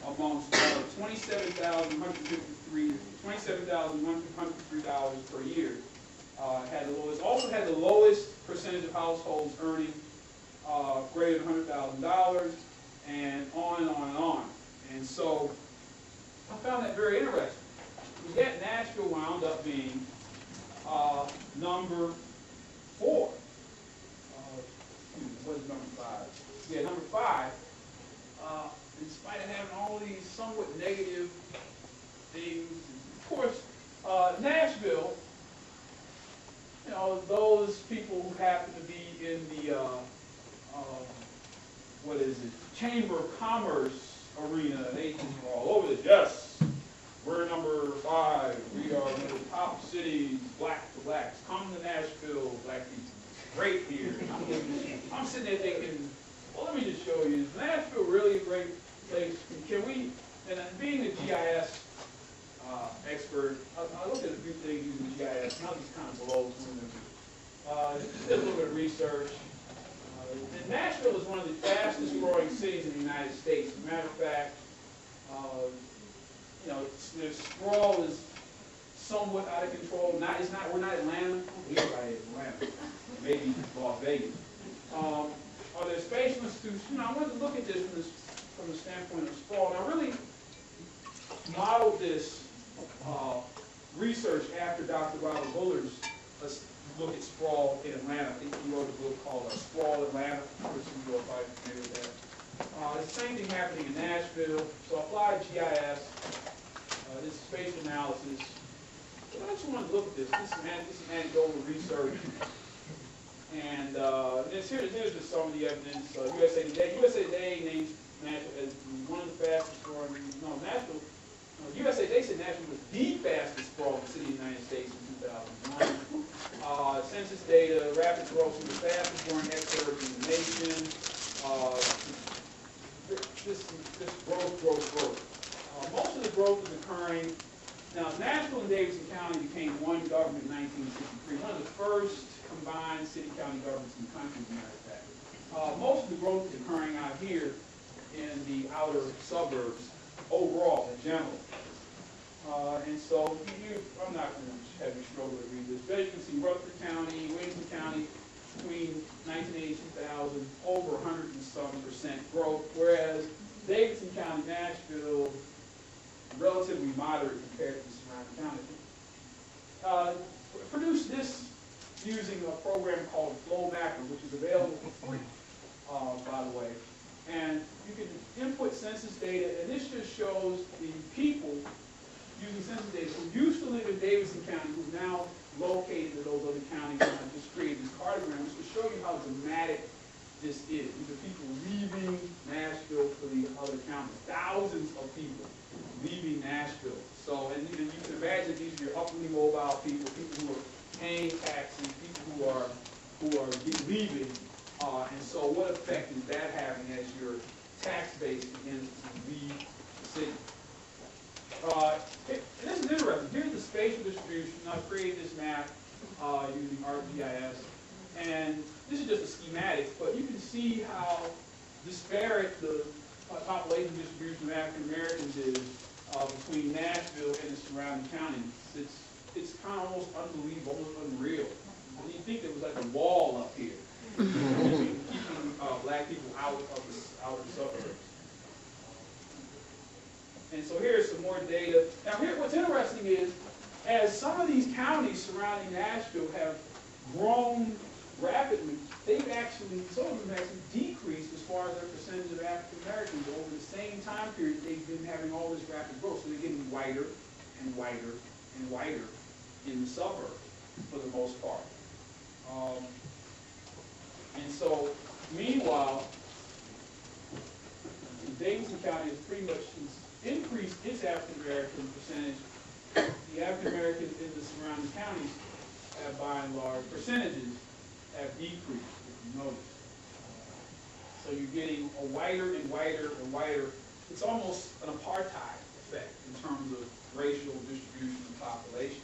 amongst $27,153 per year. Had the lowest. Also had the lowest percentage of households earning greater than $100,000, and on and on and on. And so I found that very interesting. Yet Nashville wound up being #4. What is #5? Yeah, #5. In spite of having all these somewhat negative things, of course, Nashville. You know, those people who happen to be in the Chamber of Commerce arena, they just are all over this. Yes, we're #5. We are one of the top cities, black for blacks. Come to Nashville, black people. Great here. I'm sitting there thinking, well, let me just show you. Is Nashville really a great place? Can we, and being a GIS expert. I looked at a few things using GIS, and I'll just kind of blow through them. Did a little bit of research. And Nashville is one of the fastest growing cities in the United States. As a matter of fact, you know, the sprawl is somewhat out of control. We're not Atlanta. We're right Atlanta. Maybe Las Vegas. Are there spatial institutions? You know, I wanted to look at this from the standpoint of sprawl. And I really modeled this research after Dr. Robert Buller's look at sprawl in Atlanta. I think he wrote a book called Sprawl Atlanta. I'm sure some of you are probably familiar with that. The same thing happening in Nashville. So I applied GIS, this spatial analysis. But I just wanted to look at this. This is anecdotal research. And here's just some of the evidence. USA Today names Nashville as one of the fastest growing. Nashville. USA Today said Nashville was the fastest growing city in the United States in 2001. Census data, rapid growth, the fastest growing exurb in the nation. This growth. Most of the growth is occurring. Now, Nashville and Davidson County became one government in 1963, one of the first combined city-county governments in the country, as a matter of fact. Most of the growth is occurring out here in the outer suburbs overall, in general. And so, I'm not going to have you struggle to read this, but you can see Rutherford County, Williamson County, between 1980 and 2000, over 100 and some percent growth, whereas Davidson County, Nashville, relatively moderate compared to the surrounding counties. Produced this using a program called Flow Mapper, which is available for free, by the way. And you can input census data, and this just shows the people using census data who used to live in Davidson County, who's now located in those other counties, and I just created this cartogram just to show you how dramatic this is. These are people leaving Nashville for the other counties. Thousands of people leaving Nashville. So, and you can imagine these are your upwardly mobile people, people who are paying taxes, people who are leaving. And so what effect is that having as your tax base begins to leave the city? And this is interesting. Here's the spatial distribution. I've created this map using ArcGIS. And this is just a schematic, but you can see how disparate the population distribution of African Americans is between Nashville and the surrounding counties. It's kind of almost unbelievable, almost unreal. You think there was like a wall up here keeping black people out of the suburbs. And so here's some more data. Now, what's interesting is, as some of these counties surrounding Nashville have grown rapidly, some of them actually decreased as far as their percentage of African Americans over the same time period. They've been having all this rapid growth, so they're getting whiter and whiter and whiter in the suburbs for the most part. And so, meanwhile, Davidson County has pretty much increased its African American percentage. The African Americans in the surrounding counties have, by and large, percentages have decreased, if you notice. So you're getting a whiter and whiter and whiter. It's almost an apartheid effect in terms of racial distribution of population.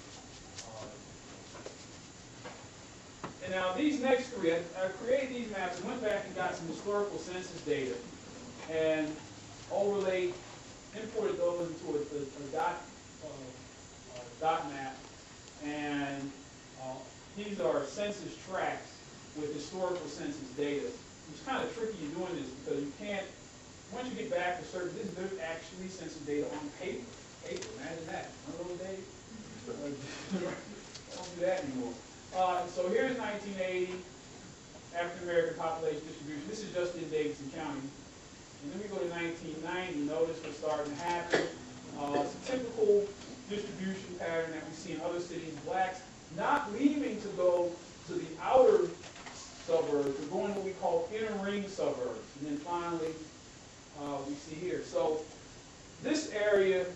And now these next three, I created these maps and went back and got some historical census data and imported those into a dot map. And these are census tracts with historical census data. It's kind of tricky doing this because you can't, once you get back to certain, there's actually census data on paper. Imagine that. Remember those days? Don't do that anymore. So here's 1980 African American population distribution. This is just in Davidson County. And then we go to 1990. Notice what's starting to happen. It's a typical distribution pattern that we see in other cities. Blacks not leaving to go to the outer suburbs, they're going to what we call inner ring suburbs. And then finally, we see here. So this area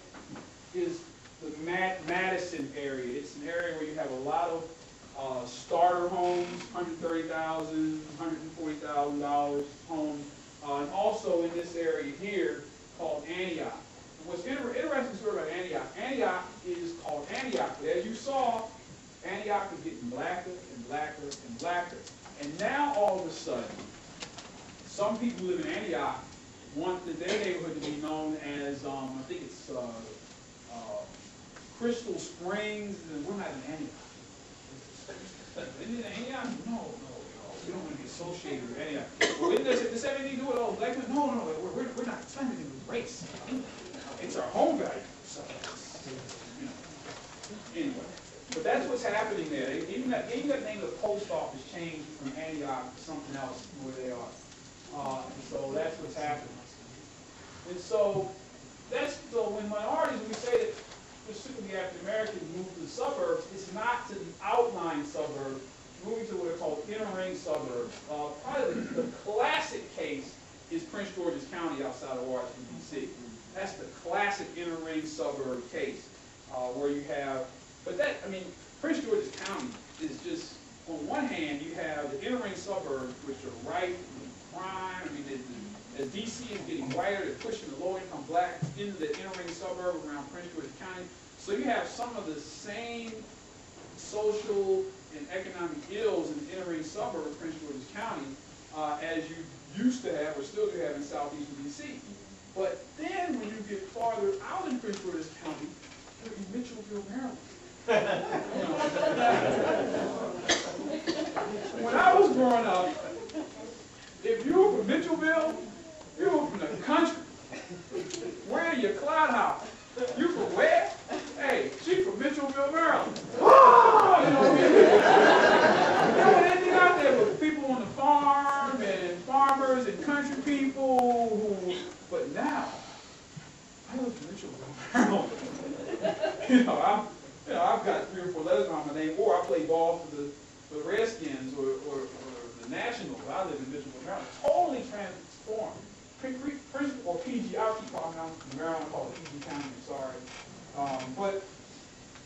is the Madison area. It's an area where you have a lot of starter homes, $130,000, $140,000 homes, and also in this area here called Antioch. And what's interesting story about Antioch is some people who live in Antioch want their neighborhood to be known as, I think it's Crystal Springs, and we're not in Antioch. Isn't it Antioch? No. We don't want to be associated with Antioch. Well, does this have anything to do with all black men? No, we're not. It's not anything with race. It's our home value. So, you know. Anyway, but that's what's happening there. Even that name of the post office changed from Antioch to something else where they are. And so that's what's happening. And so when minorities, when we say that specifically African Americans move to the suburbs, it's not to the outlying suburbs, moving to what are called inner ring suburbs. Probably the classic case is Prince George's County outside of Washington, D.C. That's the classic inner ring suburb case where you have, Prince George's County is just, on one hand, you have the inner ring suburbs, which are ripe with crime. As D.C. is getting whiter, they're pushing the low-income blacks into the inner ring suburb around Prince George's County. So you have some of the same social and economic ills in the inner ring suburb of Prince George's County as you used to have or still do have in southeastern D.C. But then when you get farther out in Prince George's County, you're in Mitchellville, Maryland. When I was growing up, if you were from Mitchellville, you were from the country. Where are your Cloud House? You from where? Hey, she from Mitchellville, Maryland. Oh, you know, there wasn't anything out there but people on the farm and farmers and country people who, but now, I live in Mitchellville, Maryland. I've got 3 or 4 letters on my name, or I play ball for the Redskins or the Nationals. I live in Mitchellville, Maryland. Totally transformed. Or PG, I'll keep calling out from Maryland, called PG County, I'm sorry. But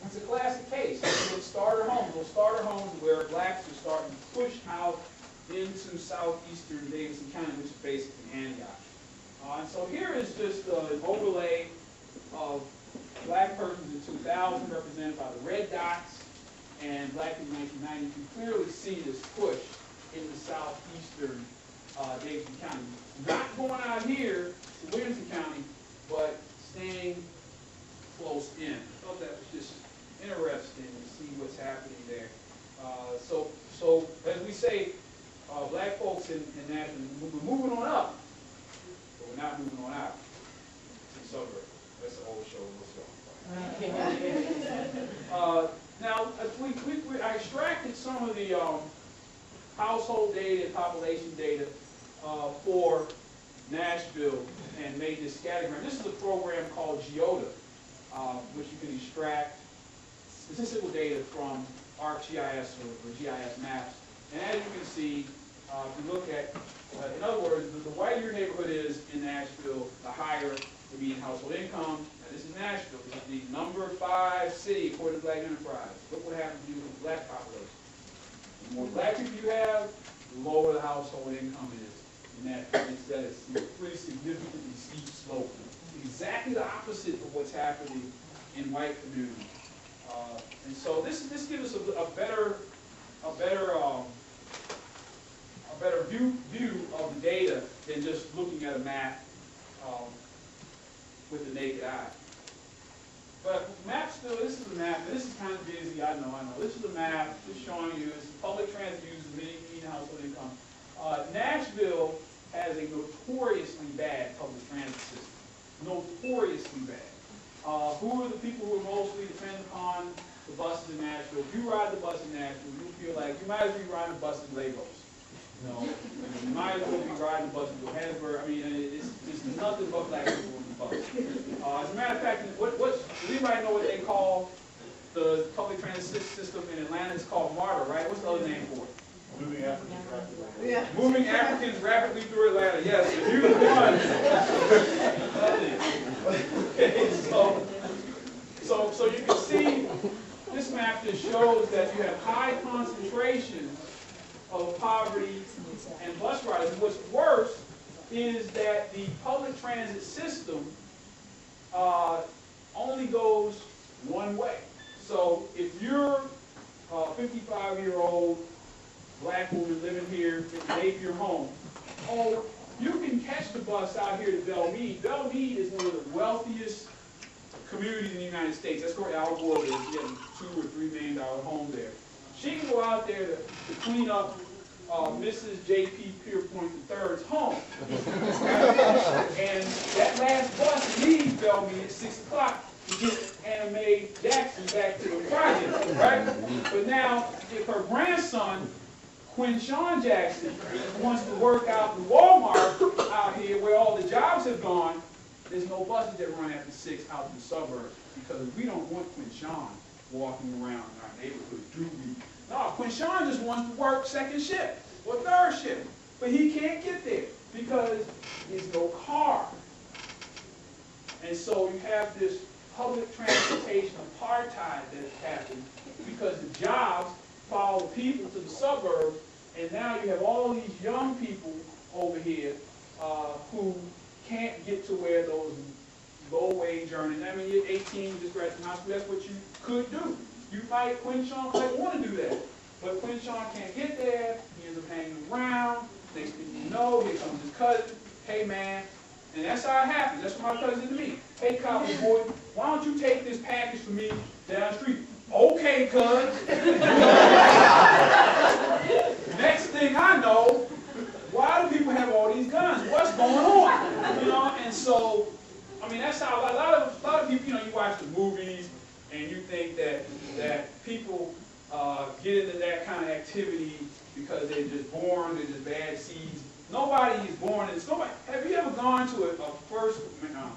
it's a classic case. Those starter homes where blacks are starting to push out into southeastern Davidson County, which is basically Antioch. And so here is just an overlay of black persons in 2000 represented by the red dots, and black in 1990. You can clearly see this push into southeastern Davidson County. Not going out here to Williamson County, but staying close in. I thought that was just interesting to see what's happening there. So as we say, black folks in Nashville, we're moving on up, but we're not moving on out to the suburbs. That's the whole show. Now, I extracted some of the household data and population data for Nashville and made this scattergram. This is a program called GEODA, which you can extract statistical data from ArcGIS or GIS maps. And as you can see, if you look at, in other words, the whiter your neighborhood is in Nashville, the higher the median household income. Now, this is Nashville. This is the number 5 city according to Black Enterprise. Look what happens to you with the black population. The more black people you have, the lower the household income is. And that is a pretty significantly steep slope. Exactly the opposite of what's happening in white communities. And so this gives us a better view of the data than just looking at a map with the naked eye. But map still, this is a map, and this is kind of busy, I know. This is a map just showing you, this is public transit use, median household income. Nashville has a notoriously bad public transit system. Notoriously bad. Who are the people who are mostly dependent upon the buses in Nashville? If you ride the bus in Nashville, you feel like you might as well be riding the bus in Lagos. You know, you might as well be riding the bus in Johannesburg. It's nothing but black people on the bus. As a matter of fact, does anybody know what they call the public transit system in Atlanta? It's called MARTA, right? What's the other name for it? Moving Africans rapidly. Yeah. Moving Africans rapidly through Atlanta. Yes, if you're the one. So you can see this map just shows that you have high concentration of poverty and bus riders. And what's worse is that the public transit system only goes one way. So if you're a 55-year-old black woman living here in Napier home, You can catch the bus out here to Belmead. Belmead is one of the wealthiest communities in the United States. That's where Al Gore is. He has a $2 or $3 million home there. She can go out there to clean up Mrs. J.P. Pierpoint III's home. And that last bus leaves Belmead at 6 o'clock to get Anna Mae Jackson back to the project, right? But now, if her grandson, Quinshawn Jackson, wants to work out in Walmart out here where all the jobs have gone, there's no buses that run after 6 out in the suburbs because we don't want Quinshawn walking around in our neighborhood, do we? No, Quinshawn just wants to work second shift or third shift, but he can't get there because there's no car. And so you have this public transportation apartheid that's happened because the jobs follow people to the suburbs, and now you have all these young people over here who can't get to where those low-wage earners. I mean, you're 18, you just graduated from high school, that's what you could do. Quinshawn might want to do that, but Quinshawn can't get there, he ends up hanging around, next thing you know, here comes his cousin, hey man, and that's how it happens. That's what my cousin did to me. Hey, cowboy boy, why don't you take this package for me down the street? Okay, cuz. Next thing I know, why do people have all these guns? What's going on? You know, and so, I mean, that's how a lot of people, you know, you watch the movies and you think that people get into that kind of activity because they're just born, they're just bad seeds. Nobody is born in nobody. Have you ever gone to a first?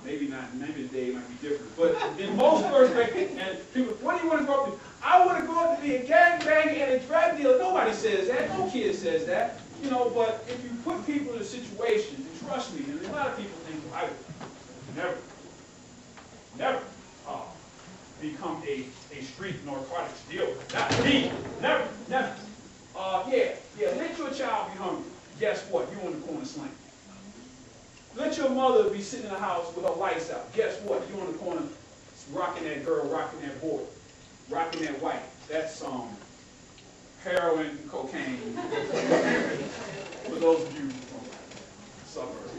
Maybe not. Maybe today might be different. But in most first grade, and people, what do you want to grow up to? I want to grow up to be a gangbanger and a drug dealer. Nobody says that. No kid says that. You know. But if you put people in a situation, and trust me, and a lot of people think, I would never become a street narcotics dealer. Not me. Never. Let your child be hungry. Guess what? You on the corner slang. Let your mother be sitting in the house with her lights out. Guess what? You on the corner rocking that girl, rocking that boy, rocking that white. That's heroin, cocaine. For those of you from the suburbs.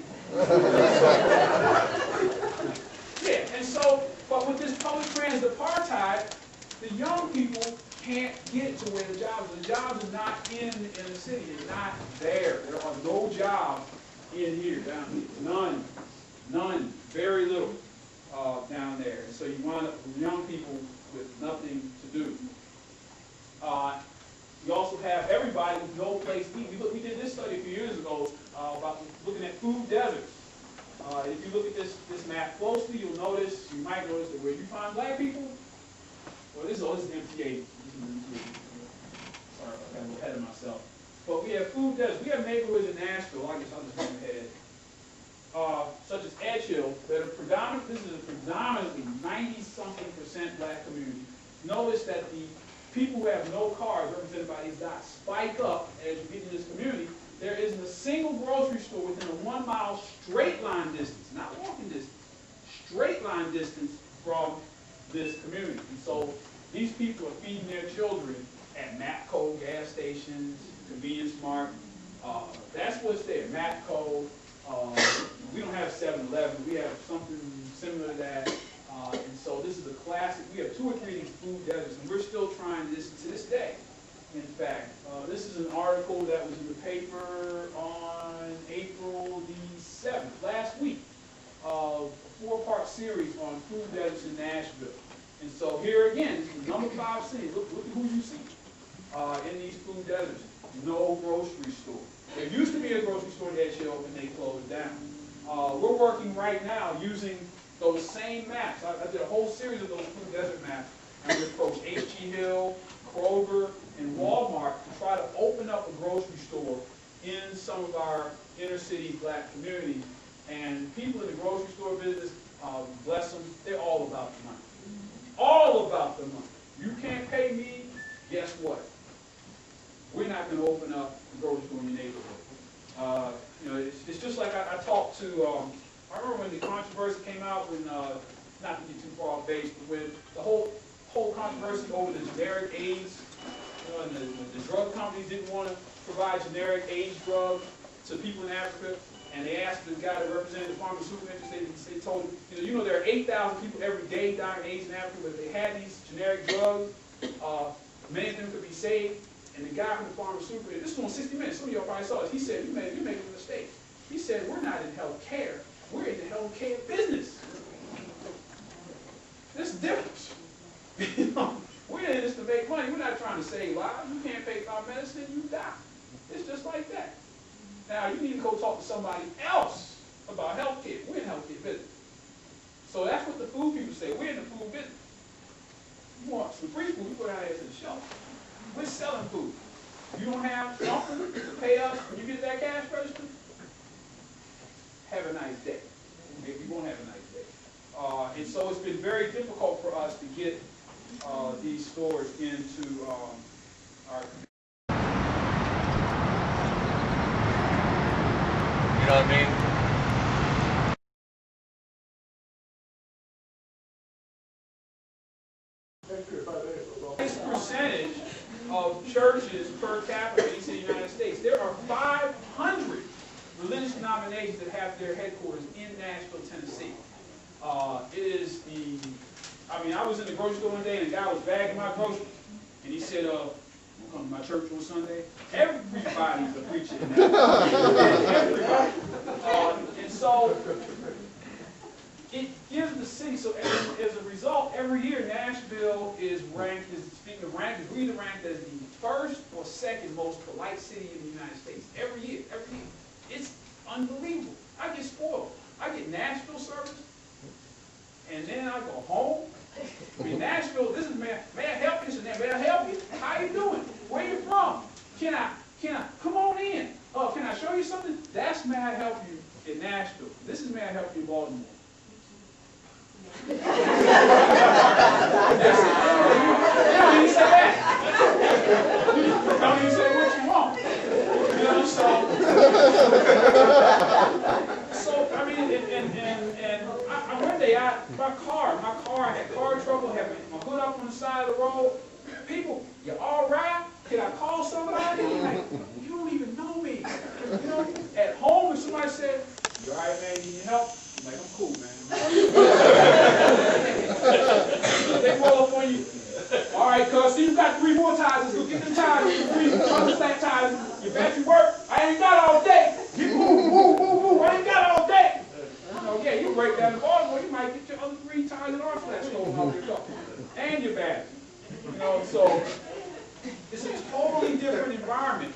Yeah, and so, but with this public transit apartheid, the young people can't get to where the jobs are. The jobs are not in the city. They're not there. There are no jobs in here, down here. None. Very little down there. And so you wind up with young people with nothing to do. You also have everybody with no place to eat. We did this study a few years ago about looking at food deserts. If you look at this map closely, you might notice that where you find black people, well, this is MTA. Sorry, I got a little ahead of myself. But we have food deserts. We have neighborhoods in Nashville, I guess I'll just go ahead, such as Edge Hill, that are this is a predominantly 90-something% black community. Notice that the people who have no cars, represented by these dots, spike up as you get into this community. There isn't a single grocery store within a 1-mile straight line distance, not walking distance, straight line distance from this community. And so these people are feeding their children at Matco gas stations, Convenience Mart. That's what's there, Matco. We don't have 7-Eleven. We have something similar to that. And so this is a classic. We have 2 or 3 of these food deserts, and we're still trying this to this day. In fact, this is an article that was in the paper on April the 7th, last week, a 4-part series on food deserts in Nashville. And so here again, this is the number 5 city. Look at who you see in these food deserts. No grocery store. There used to be a grocery store in Edge Hill, and they closed down. We're working right now using those same maps. I did a whole series of those food desert maps, and we approached H.G. Hill, Kroger, and Walmart to try to open up a grocery store in some of our inner city black communities. And people in the grocery store business, bless them, they're all about the money. All about the money. You can't pay me, guess what? We're not going to open up a grocery store in your neighborhood. It's just like I talked to, I remember when the controversy came out, when, not to get too far off base, but when the whole controversy over the generic AIDS, and the drug companies didn't want to provide generic AIDS drugs to people in Africa. and they asked the guy that represented the farmers super interested, they told him, you know, there are 8,000 people every day dying of AIDS in Africa, but if they had these generic drugs, many of them could be saved. And the guy from the farmers super, this was on 60 Minutes, some of y'all probably saw this, he said, you're making a mistake. He said, we're not in health care, we're in the health care business. There's a difference. You know, we're in this to make money. We're not trying to save lives. You can't pay for our medicine, you die. It's just like that. Now, you need to go talk to somebody else about health care. We're in health care business. So that's what the food people say. We're in the food business. You want some free food, you go down there to the shelf. We're selling food. You don't have something to pay us when you get that cash register? Have a nice day. Maybe you won't have a nice day. And so it's been very difficult for us to get these stores into our community. You know what I mean? This percentage of churches per capita in the United States, there are 500 religious denominations that have their headquarters in Nashville, Tennessee. It is the, I was in the grocery store one day and a guy was bagging my groceries and he said, you come to my church on Sunday? Everybody's a preacher in that. Everybody. And so it gives the city, so as a result, every year Nashville is ranked, speaking of rankings, we're either ranked as the first or second most polite city in the United States. Every year. It's unbelievable. I get spoiled. I get Nashville service, and then I go home. Nashville, this is, may I help you? May I help you? How you doing? Where you from? Can I, come on in. Can I show you something? That's may I help you in Nashville. This is may I help you in Baltimore. That's it. You don't even say that. You don't even say what you want. You know, so one day, my car, I had car trouble, had my hood up on the side of the road. People, you all right? Can I call somebody? Like, you don't even know me. You know, at home, if somebody said, you all right, man, need your help? I'm like, I'm cool, man. They roll up on you. All right, cuz, so you got 3 more tires. Let's go get them tires. 3 other flat tires. Your battery work? I ain't got all day. Get move. I ain't got all day. You know, yeah, you break down the Baltimore, you might get your other 3 tires and arm flaps stolen off your car. And your battery. You know, so it's a totally different environment.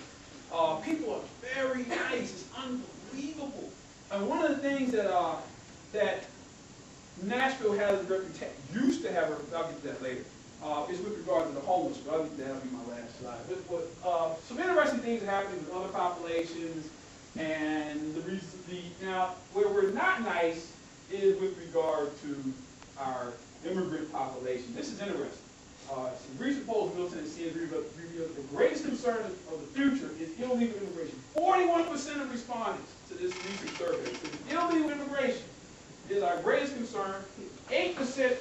People are very nice. It's unbelievable. And one of the things that Nashville has a reputation, used to have, I'll get to that later, is with regard to the homeless, but that'll be my last slide. But some interesting things are happening with other populations, and now where we're not nice is with regard to our immigrant population. This is interesting. Some recent polls in Middle Tennessee have revealed the greatest concern of the future is illegal immigration. 41% of respondents to this recent survey said illegal immigration is our greatest concern. 8%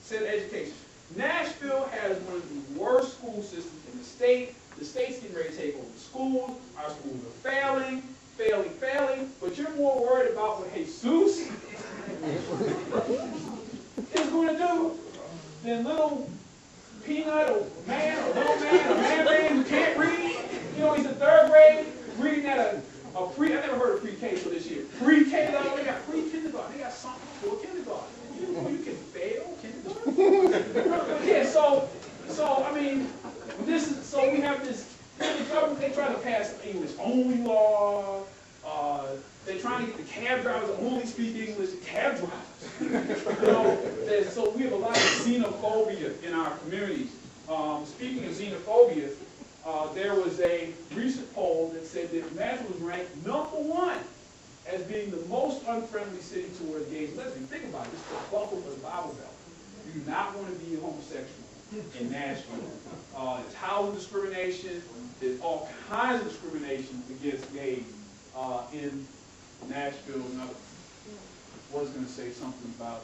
said education. Nashville has one of the worst school systems in the state. The state's getting ready to take over the schools. Our schools are failing, but you're more worried about what Jesus is going to do than little peanut or man or little man or man who can't read. You know, he's in 3rd grade, reading at a pre, I never heard of pre-K till this year. Pre-K level, they got pre-kindergarten. They got something for kindergarten. You can fail kindergarten? Yeah, so we have this, they try to pass English only law. They're trying to get the cab drivers to only speak English, cab drivers. You know, so we have a lot of xenophobia in our communities. Speaking of xenophobia, there was a recent poll that said that Nashville was ranked #1 as being the most unfriendly city towards gays and lesbians. Think about it. It's the buckle of the Bible Belt. You do not want to be a homosexual in Nashville. It's housing discrimination. There's all kinds of discrimination against gays in Nashville. And I was going to say something about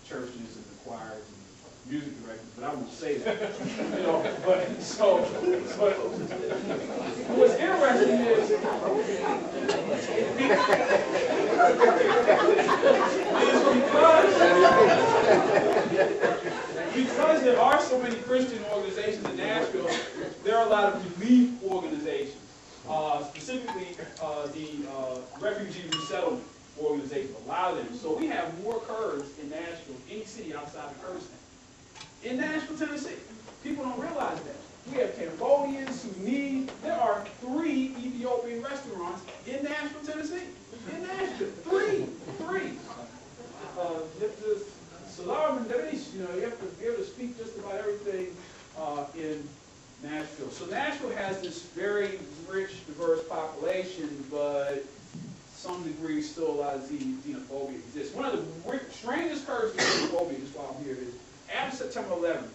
churches and the choirs and music director, but I won't say that. You know, but what's interesting is because there are so many Christian organizations in Nashville, there are a lot of relief organizations, specifically the refugee resettlement organization, a lot of them. So we have more Kurds in Nashville, any city outside of Kurdistan. In Nashville, Tennessee, people don't realize that. We have Cambodians, Sunni. There are 3 Ethiopian restaurants in Nashville, Tennessee. In Nashville, 3. Salam and Darish, you know, you have to be able to speak just about everything in Nashville. So Nashville has this very rich, diverse population, but some degree still a lot of xenophobia exists. One of the strangest curses of xenophobia, just while I'm here, is after September 11th,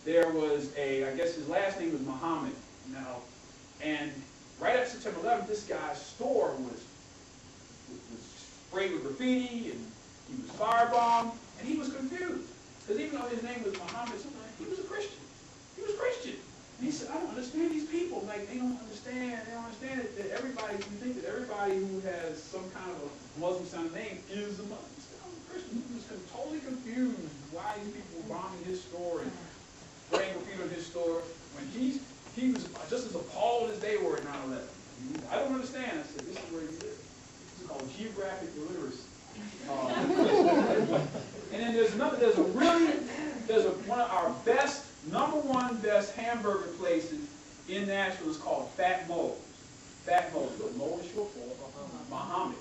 there was I guess his last name was Muhammad now, and right after September 11th, this guy's store was sprayed with graffiti, and he was firebombed, and he was confused. Because even though his name was Muhammad, he was a Christian. He was Christian. And he said, I don't understand these people. Like, they don't understand that everybody, you think that everybody who has some kind of a Muslim sounding name is a Muslim. He said, I'm a Christian. He was totally confused why these people were bombing his store and spraying graffiti on his store, when he was just as appalled as they were at 9/11. I don't understand. I said, this is where you live. It's called geographic illiteracy. And then there's one of our best, #1 best hamburger places in Nashville is called Fat Mo's. Fat Mo's. What Mo is short for? Muhammad.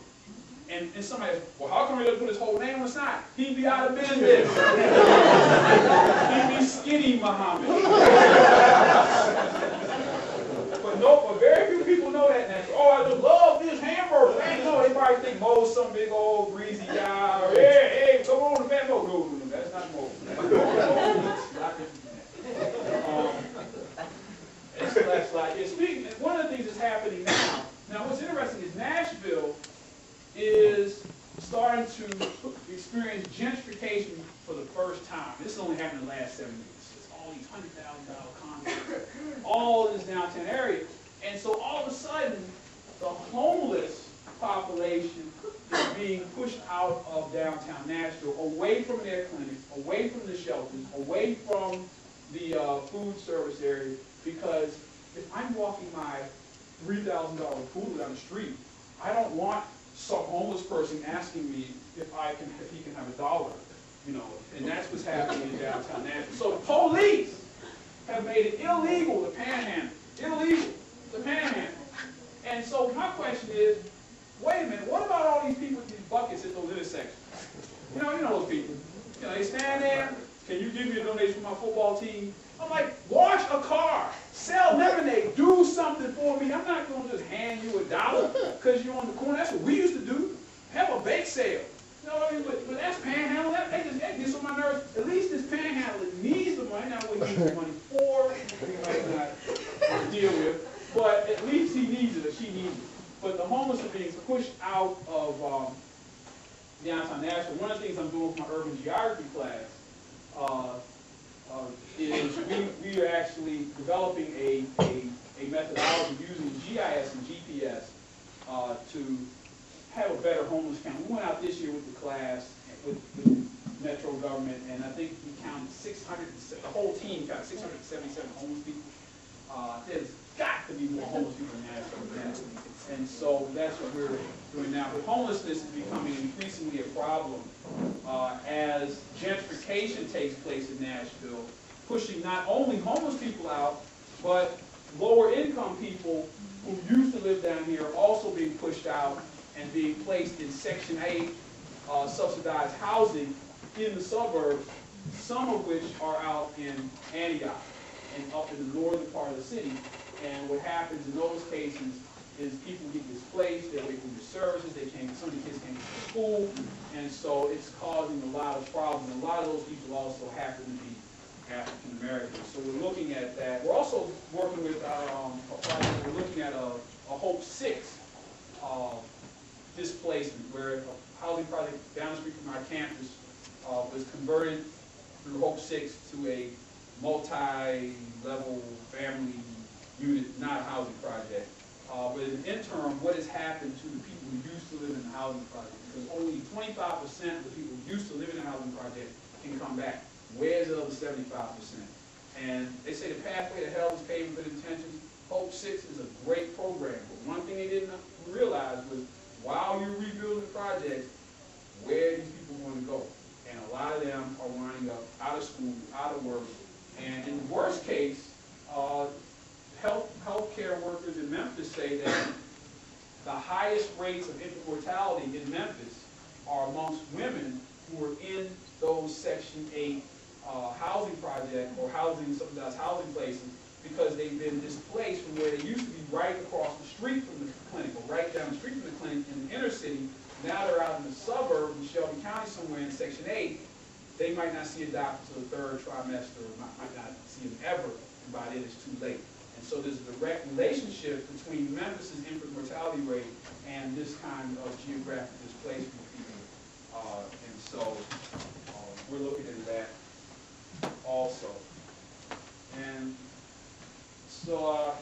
And somebody says, well, how come he doesn't put his whole name on the sign? He'd be out of business. He'd be skinny Muhammad. But very few people know that now. Oh, I just love this hamburger. No, they probably think Mo's some big old greasy guy. Or, hey, come on to Fat Mo. No, that's not Mo. That's like, speaking, one of the things that's happening now. Now, what's interesting is Nashville is starting to experience gentrification for the first time. This has only happened in the last 7 years. It's all these $100,000 condos, all in this downtown area. And so all of a sudden, the homeless population is being pushed out of downtown Nashville, away from their clinics, away from the shelters, away from the food service area, because if I'm walking my $3,000 pool down the street, I don't want some homeless person asking me if he can have $1, you know, and that's what's happening in downtown Nashville. So the police have made it illegal to panhandle. And so my question is, wait a minute, what about all these people with these buckets at those intersections? You know those people. You know, they stand there, can you give me a donation for my football team? I'm like, wash a car, sell lemonade, do something for me. I'm not going to just hand you $1 because you're on the corner. That's what we used to do. Have a bake sale. You know what I mean? But that's panhandling. That gets on my nerves. At least this panhandler needs the money. Not what he needs the money for. We might not deal with. But at least he needs it or she needs it. But the homeless are being pushed out of downtown Nashville. One of the things I'm doing for my urban geography class is we are actually developing a methodology using GIS and GPS to have a better homeless count. We went out this year with the class, with the Metro government, and I think we counted 600, the whole team counted 677 homeless people. There's got to be more homeless people in Nashville. And so that's what we're doing now. But homelessness is becoming increasingly a problem as gentrification takes place in Nashville, pushing not only homeless people out, but lower income people who used to live down here also being pushed out and being placed in Section 8 subsidized housing in the suburbs, some of which are out in Antioch and up in the northern part of the city. And what happens in those cases is people get displaced, they're away from the services, some of the kids can't go to school, and so it's causing a lot of problems. And a lot of those people also happen to be African Americans. So we're looking at that. We're also working with we're looking at a Hope 6 displacement, where a housing project down the street from our campus was converted through Hope 6 to a multi-level family unit, not a housing project. But in the interim, what has happened to the people who used to live in the housing project? Because only 25% of the people who used to live in the housing project can come back. Where's the other 75%? And they say the pathway to hell is paved with intentions. Hope 6 is a great program, but one thing they didn't realize was while you're rebuilding the project, where are these people going to go? And a lot of them are winding up out of school, out of work, and in the worst case, healthcare workers in Memphis say that the highest rates of infant mortality in Memphis are amongst women who are in those Section 8 housing projects or subsidized housing places because they've been displaced from where they used to be right across the street from the clinic or right down the street from the clinic in the inner city. Now they're out in the suburb in Shelby County somewhere in Section 8. They might not see a doctor until the third trimester, or might not see him ever, and by then it's too late. And so there's a direct relationship between Memphis's infant mortality rate and this kind of geographic displacement of people. And so we're looking into that also. And so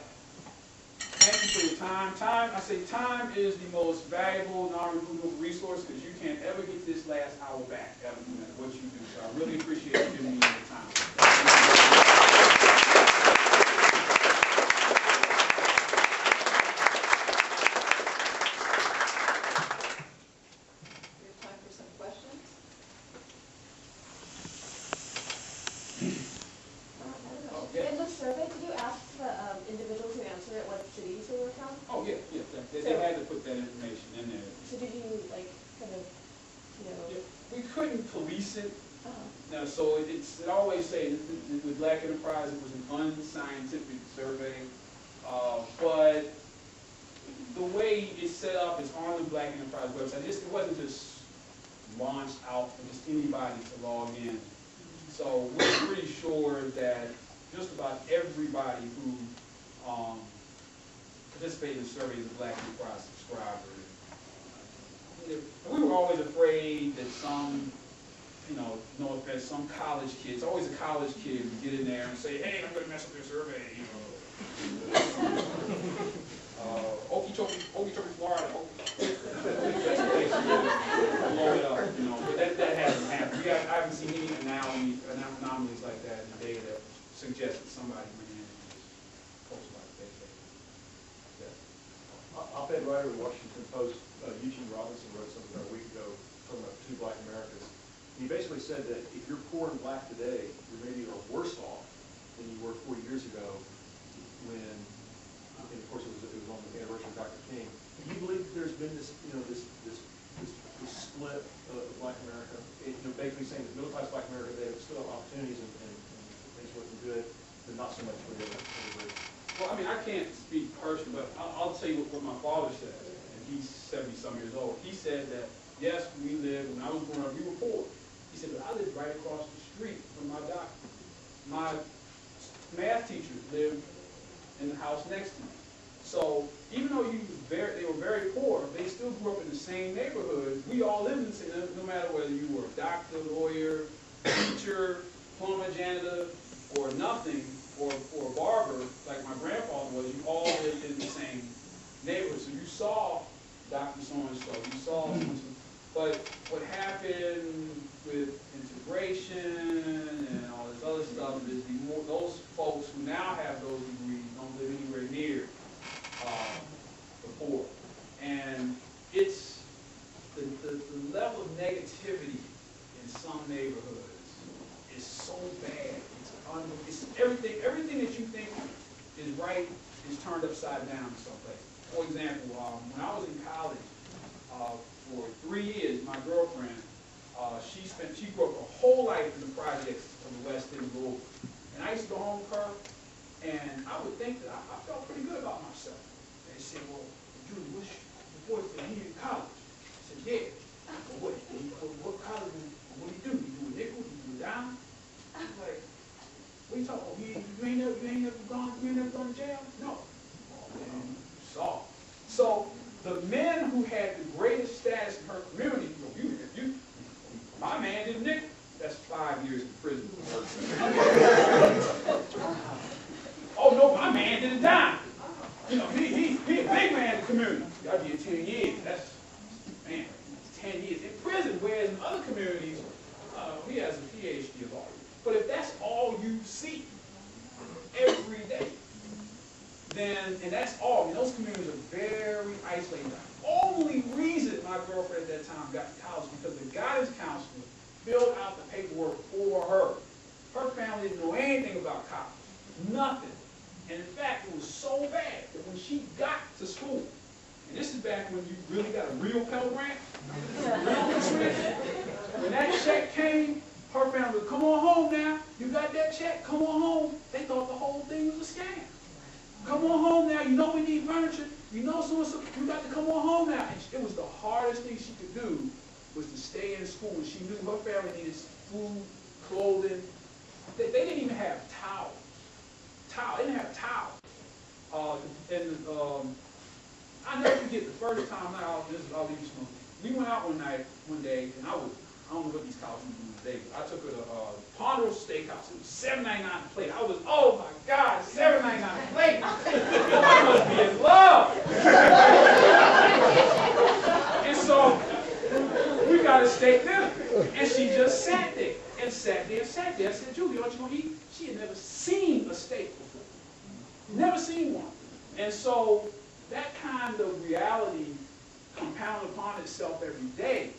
thank you for your time. I say time is the most valuable, non-renewable resource because you can't ever get this last hour back, ever, no matter what you do. So I really appreciate you giving me the time. In the survey, did you ask the individuals who answered it what cities they were from? Oh, yeah. They had to put that information in there. So did you, like, kind of, Yeah, we couldn't police it. Uh-huh. Now, so it always say with Black Enterprise, it was an unscientific survey. But the way it's set up is on the Black Enterprise website. It wasn't just launched out for just anybody to log in. So we're pretty sure that just about everybody who participated in the survey is a Black Enterprise subscriber. We were always afraid that some, no offense, some college kids, always a college kid would get in there and say, hey, I'm going to mess up your survey, Okeechobee, Florida, blow it up, but that hasn't happened. I haven't seen any anomalies like that in the data that suggest that somebody went in and just post about it. Op-ed writer in Washington Post, Eugene Robinson, wrote something about a week ago talking about two Black Americas. He basically said that if you're poor and Black today, you're maybe worse off than you were 40 years ago when, and of course it was on the anniversary of Dr. King. Do you believe that there's been this, this split of Black America? Basically saying that middle-class Black America, they still have opportunities and things are looking good, but not so much for the other. Well, I mean, I can't speak personally, but I'll tell you what my father said, and he's 70-some years old. He said that, yes, when I was growing up, we were poor. He said, but I lived right across the street from my doctor. My math teacher lived in the house next to me. So even though they were very poor, they still grew up in the same neighborhood. We all lived in the same, no matter whether you were a doctor, lawyer, teacher, plumber, janitor, or nothing, or a barber, like my grandfather was, you all lived in the same neighborhood. So you saw Dr. So-and-so, you saw so-and-so. But what happened with integration and all this other stuff is those folks who now have those degrees don't live anywhere near the poor. And it's the level of negativity in some neighborhoods is so bad. It's everything that you think is right is turned upside down in some place. For example, when I was in college, for 3 years, my girlfriend, she grew up her whole life in the projects of the West End of Louisville. And I used to go home with her, and I would think that I felt pretty good about myself. And they said, well, Julie, what's your boyfriend? He in college. I said, yeah. Well, what college? What do you do? You do a nickel? You do a dime? I was like, what are you talking about? You ain't never gone to jail? No. Oh, man, you saw. So the men who had the greatest status in her community, my man did nickel. That's $5. 5 years in prison for murder. Oh no, my man did a dime. You know, he a big man in the community. Y'all did 10 years. That's, man, 10 years in prison. Whereas in other communities, he has a PhD of art. But if that's all you see every day, then, and that's all, and those communities are very isolated. The only reason my girlfriend at that time got to college was because the guidance counselor filled out the paperwork for her. Her family didn't know anything about college. Nothing. And in fact, it was so bad that when she got to school, and this is back when you really got a real Pell Grant, real tuition, when that check came, her family would, come on home now, you got that check, come on home. They thought the whole thing was a scam. Come on home now, you know we need furniture, you know so-and-so, you got to come on home now. And it was the hardest thing she could do was to stay in school. And she knew her family needed food, clothing. They didn't even have towels. They didn't have towels. I never forget the first time I'll leave you smoking. We went out one day, and I don't know what these college people do today, but I took her to Ponderosa Steakhouse. It was $7.99 a plate. I was, oh my God, $7.99 a plate. I must be in love. And so we got a steak dinner, and she just sat there and sat there and sat there. I said, Julie, aren't you gonna eat? She had never seen a steak before. Never seen one. And so that kind of reality compounded upon itself every day.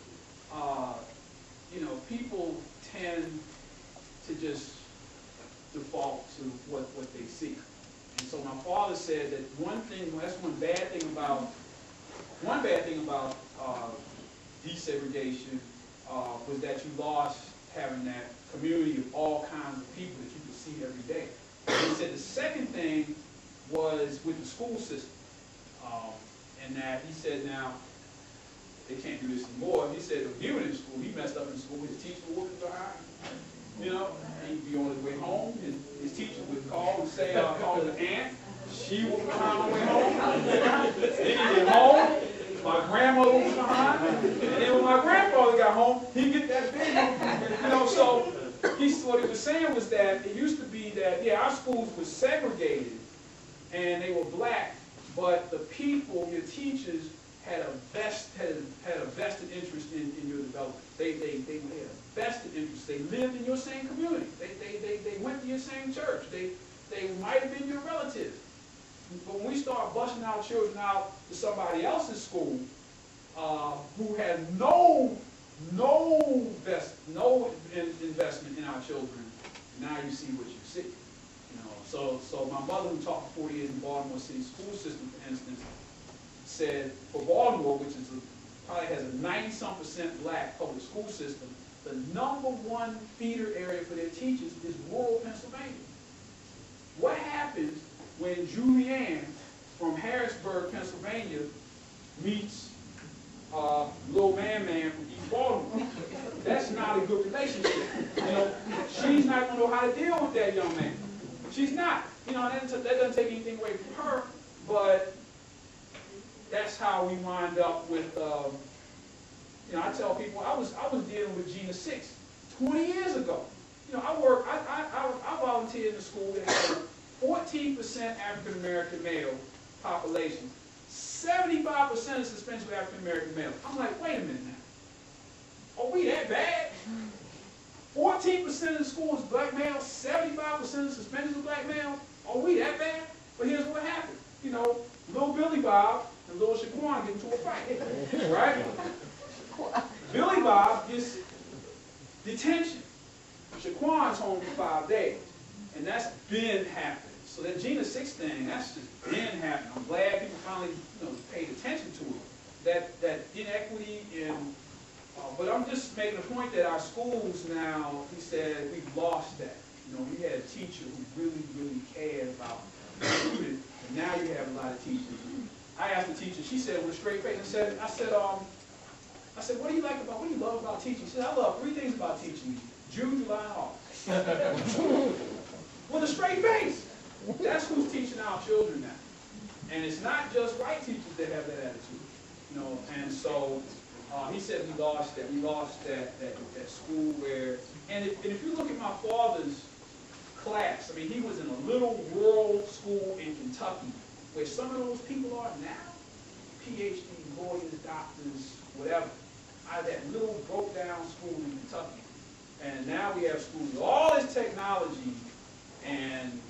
You know, people tend to just default to what they see. And so my father said that that's one bad thing about desegregation was that you lost having that community of all kinds of people that you could see every day. And he said the second thing was with the school system. And that he said now, they can't do this anymore. He said if he was in school, he messed up in school, his teacher would whoop him behind. You know, he'd be on his way home, his teacher would call and say, call his aunt, she would be behind on the way home. Then he'd get home, my grandmother was behind, and then when my grandfather got home, he'd get that big one. You know, so what he was saying was that it used to be that, yeah, our schools were segregated, and they were black, but the people, your teachers, had a vested interest in your development. They had a vested interest. They lived in your same community. They went to your same church. They might have been your relatives. But when we start busting our children out to somebody else's school, who had no investment in our children, now you see what you see. You know, so my mother, who taught for 40 years in Baltimore City school system, for instance, said for Baltimore, which is probably has a 90-some% black public school system, the #1 feeder area for their teachers is rural Pennsylvania. What happens when Julianne from Harrisburg, Pennsylvania, meets little man from East Baltimore? That's not a good relationship. You know, she's not going to know how to deal with that young man. She's not. You know, that doesn't take anything away from her, but that's how we wind up with, you know, I tell people, I was dealing with Gina 6 20 years ago. You know, I volunteered in the school that had a 14% African-American male population, 75% of suspension of African-American male. I'm like, wait a minute now. Are we that bad? 14% of the school is black males, 75% of suspensions of black males. Are we that bad? But here's what happened. You know, little Billy Bob and little Shaquan get into a fight, right? Billy Bob gets detention. Shaquan's home for 5 days, and that's been happening. So that Gina 6 thing, that's just been happening. I'm glad people finally, you know, paid attention to it. That inequity in, but I'm just making a point that our schools now, he said, we've lost that. You know, we had a teacher who really cared about the student, and now you have a lot of teachers. I asked the teacher, she said with a straight face, I said, what do you love about teaching? She said, I love 3 things about teaching: June, July, and August. With a straight face. That's who's teaching our children now. And it's not just white teachers that have that attitude. You know, and so He said we lost that school where, and if you look at my father's class, I mean, he was in a little rural school in Kentucky, where some of those people are now, PhD, lawyers, doctors, whatever, out of that little broke down school in Kentucky. And now we have schools with all this technology, and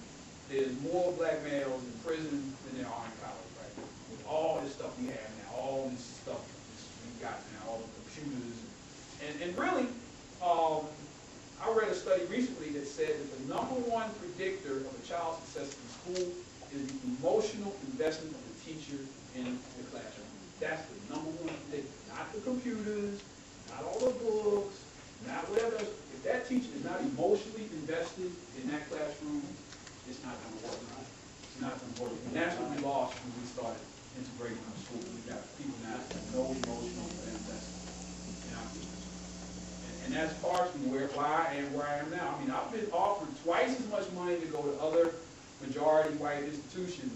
there's more black males in prison than there are in college right now. With all this stuff we have now, all this stuff we got now, all the computers. And really, I read a study recently that said that the #1 predictor of a child's success in school is the emotional investment of the teacher in the classroom. That's the #1 predictor, not the computers, not all the books, not whatever else. If that teacher is not emotionally invested in that classroom, it's not going to work. It's not going to work. And that's what we lost when we started integrating our school. We got people now that have no emotional investment in our people. And that's partially why I am where I am now. I mean, I've been offered twice as much money to go to other majority white institutions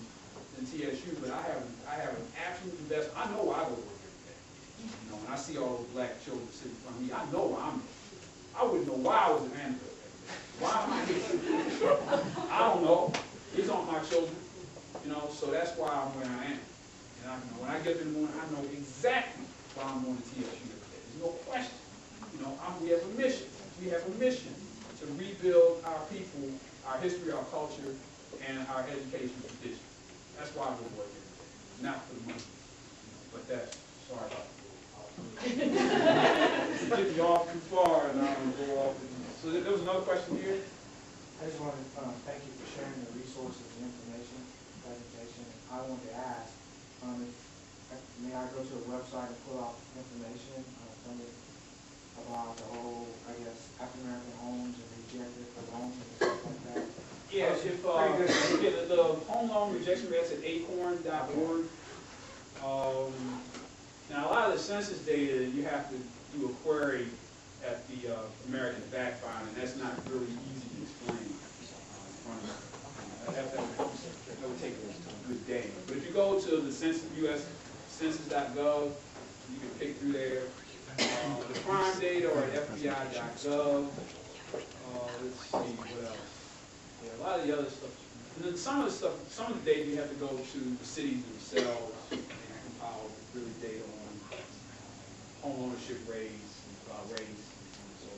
than TSU, but I have an absolute investment. I know why I go to work every day. You know, when I see all those black children sitting in front of me, I know why I'm there. I wouldn't know why I was in Nashville. Why am I here? I don't know. These aren't my children. You know, so that's why I'm where I am. And when I get up in the morning, I know exactly why I'm going to TSU every day. There's no question. You know, we have a mission. We have a mission to rebuild our people, our history, our culture, and our education tradition. That's why I go to work every day. Not for the money. But that's, sorry about that. Get me off too far, and I will go off. So there was another question here. I just wanted to thank you for sharing the resources and information presentation. I wanted to ask, may I go to a website and pull out information about the whole, I guess, African American homes and rejected for loans and stuff like that? Yeah, if the home loan rejection rate's at acorn.org. Now, a lot of the census data, you have to do a query at the American Fact Find, and that's not really easy to explain. That would take a good day. But if you go to the US Census.gov, you can pick through there. The crime data are at FBI.gov. Let's see, what else? Yeah, a lot of the other stuff. And then some of the data you have to go to the cities themselves and compile really data on home ownership rates, so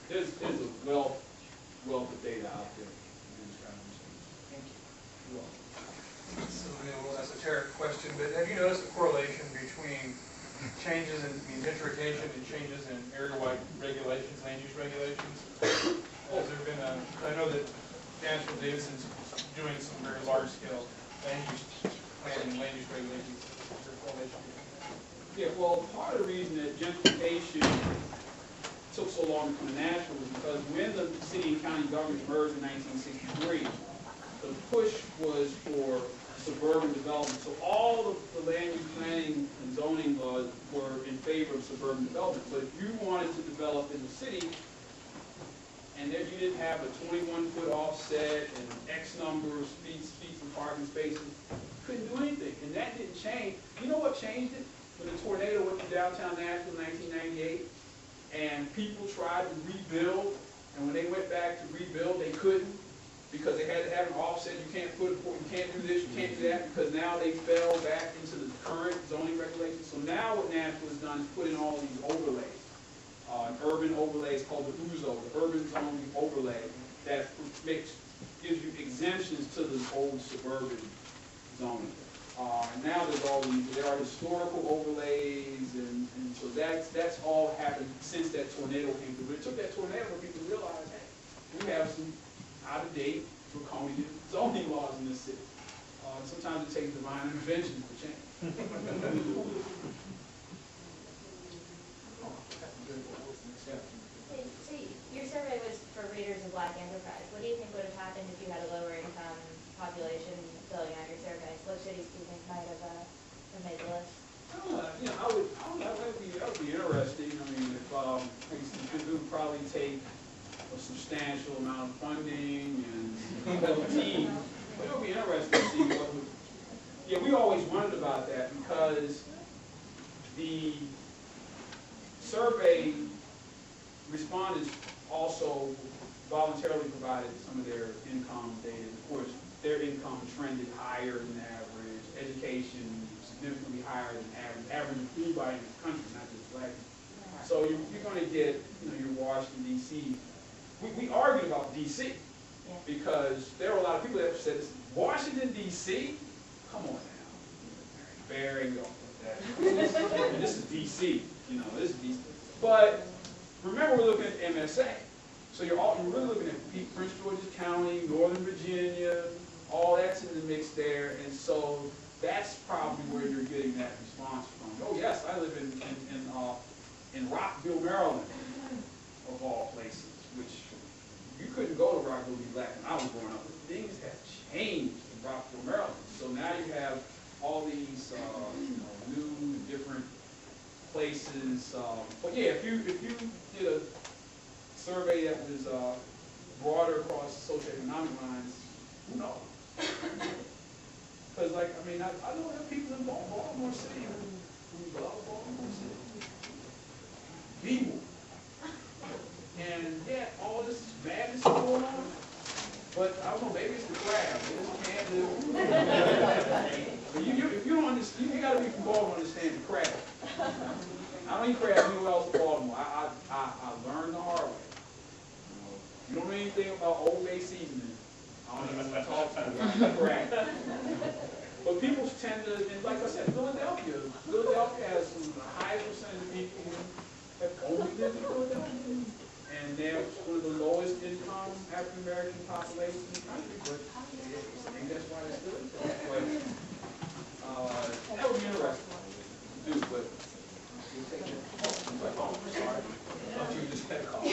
there's a wealth of data out there. Thank you. You're welcome. So maybe a little esoteric question, but have you noticed a correlation between changes in gentrification and changes in area-wide regulations, land use regulations? Has there been I know that Nashville Davidson's doing some very large-scale land use planning and land use regulations. Is there a correlation? Yeah, well, part of the reason that gentrification took so long to come to Nashville was because when the city and county governments merged in 1963, the push was for suburban development. So all of the land use planning and zoning laws were in favor of suburban development. But if you wanted to develop in the city, and then you didn't have a 21-foot offset and X number of feet and parking spaces, you couldn't do anything. And that didn't change. You know what changed it? When the tornado went through downtown Nashville in 1998, and people tried to rebuild, and when they went back to rebuild, they couldn't because they had to have an offset. You can't do this, you can't do that, because now they fell back into the current zoning regulations. So now what Nashville has done is put in all these overlays. An urban overlay is called the UZO, the urban zoning overlay, that gives you exemptions to the old suburban zoning. And now there are historical overlays, and so that's all happened since that tornado came through. But it took that tornado for people to realize, hey, we have some out-of-date, draconian zoning laws in this city. Sometimes it takes divine intervention to change. So your survey was for readers of Black Enterprise. What do you think would have happened if you had a lower income population filling out your survey? What cities do you think might have made the list? That would be interesting. I mean, it would probably take a substantial amount of funding and a team. But it would be interesting to see what would. Yeah, we always wondered about that because survey respondents also voluntarily provided some of their income data. Of course, their income trended higher than average, education significantly higher than average, average of anybody in this country, not just black people. So you're going to get, your Washington, D.C. We argued about D.C. because there were a lot of people that said, Washington, D.C.? Come on now. Barry, we don't put that. This is D.C., this is D.C. But remember, we're looking at MSA. So you're really looking at Prince George's County, Northern Virginia, all that's in the mix there. And so that's probably where you're getting that response from. Oh yes, I live in Rockville, Maryland, of all places, which you couldn't go to Rockville be black when I was growing up. But things have changed in Rockville, Maryland. So now you have all these new different places. But yeah, if you did a survey that was broader across socioeconomic lines, who knows? Because, I know there are people in Baltimore City who love Baltimore City. People. And yet, all this madness is going on. But I don't know, maybe it's the crab. If you don't understand, you got to be from Baltimore to understand the crab. I don't eat crab anywhere else in Baltimore. I learned the hard way. You don't know anything about Old Bay seasoning. I don't even want to talk about crab. But people tend to, and like I said, Philadelphia has some of the highest percentage of people who have only lived in Philadelphia. And they're one of the lowest income African American populations in the country. But I think that's why they're still in Philadelphia. But that would be interesting to do, but we'll take it. Oh, sorry. I thought you just had a call.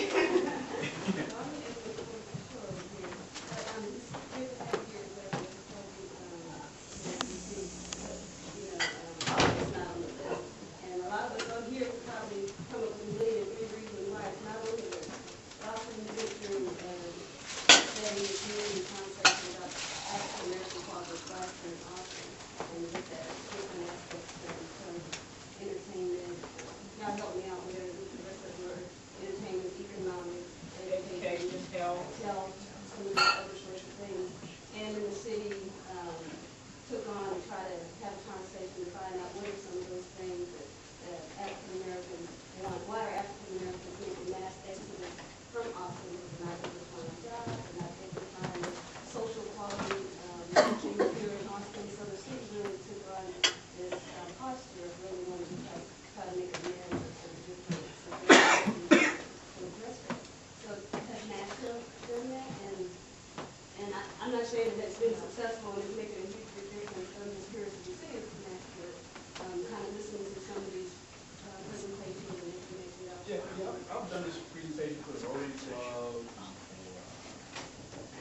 I've done this presentation for the Rotary Club,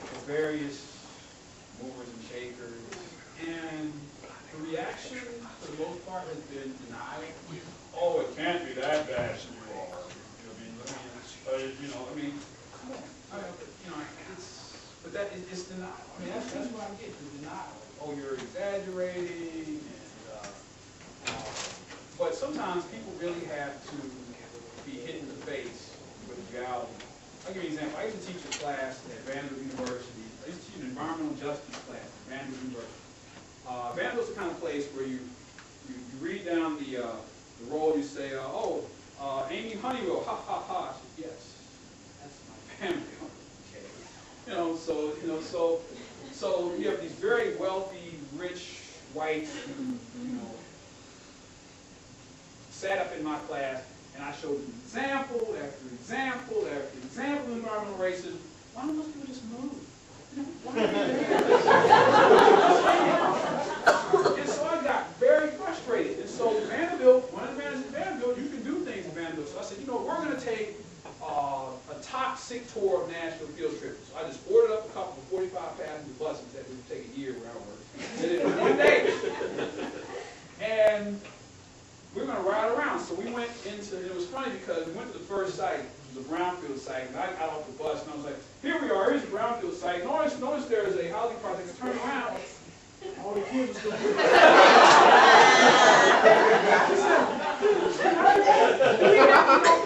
for various movers and shakers, and the reaction, for the most part, has been denial. Oh, it can't be that bad as you are. Come on. But that is denial. That's what I get, the denial. Oh, you're exaggerating, but sometimes people really have to be hit in the face with reality. I'll give you an example. I used to teach a class at Vanderbilt University. I used to teach an environmental justice class at Vanderbilt University. Vanderbilt's the kind of place where you read down the roll, you say, Amy Honeywell, ha ha ha. I said, yes, that's my family. Okay. So you have these very wealthy, rich whites who, sat up in my class, and I showed them example after example after example of environmental racism. Why don't most people just move? Why don't they do this? And so I got very frustrated. And so Vanderbilt, one of the advantages of Vanderbilt, you can do things in Vanderbilt. So I said, we're going to take a toxic tour of Nashville field trip. So I just ordered up a couple of 45-passenger buses that would take a year where I worked. Did it in 1 day. And we were going to ride around. So we went into, and it was funny because we went to the first site, which was a brownfield site, and I got off the bus and I was like, here we are, here's the brownfield site. Notice there is a housing project. I turned around, all the kids were still there. We have to go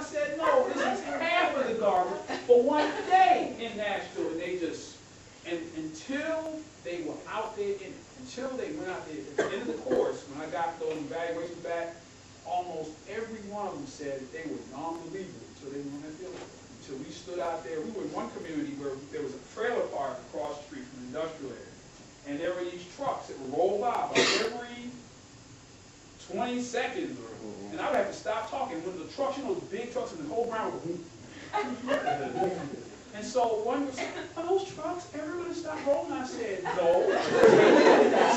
I said, no, this is half of the garbage for one day in Nashville. And they just, and until they were out there in it, until they went out there, at the end of the course, when I got those evaluations back, almost every one of them said that they were non-believable until they went on that field. Until we stood out there. We were in one community where there was a trailer park across the street from the industrial area. And there were these trucks that would roll by about every 20 seconds. And I would have to stop talking. When the trucks, you know, the big trucks and the whole ground would boom. And so one was saying, are those trucks ever going to stop rolling? I said, no.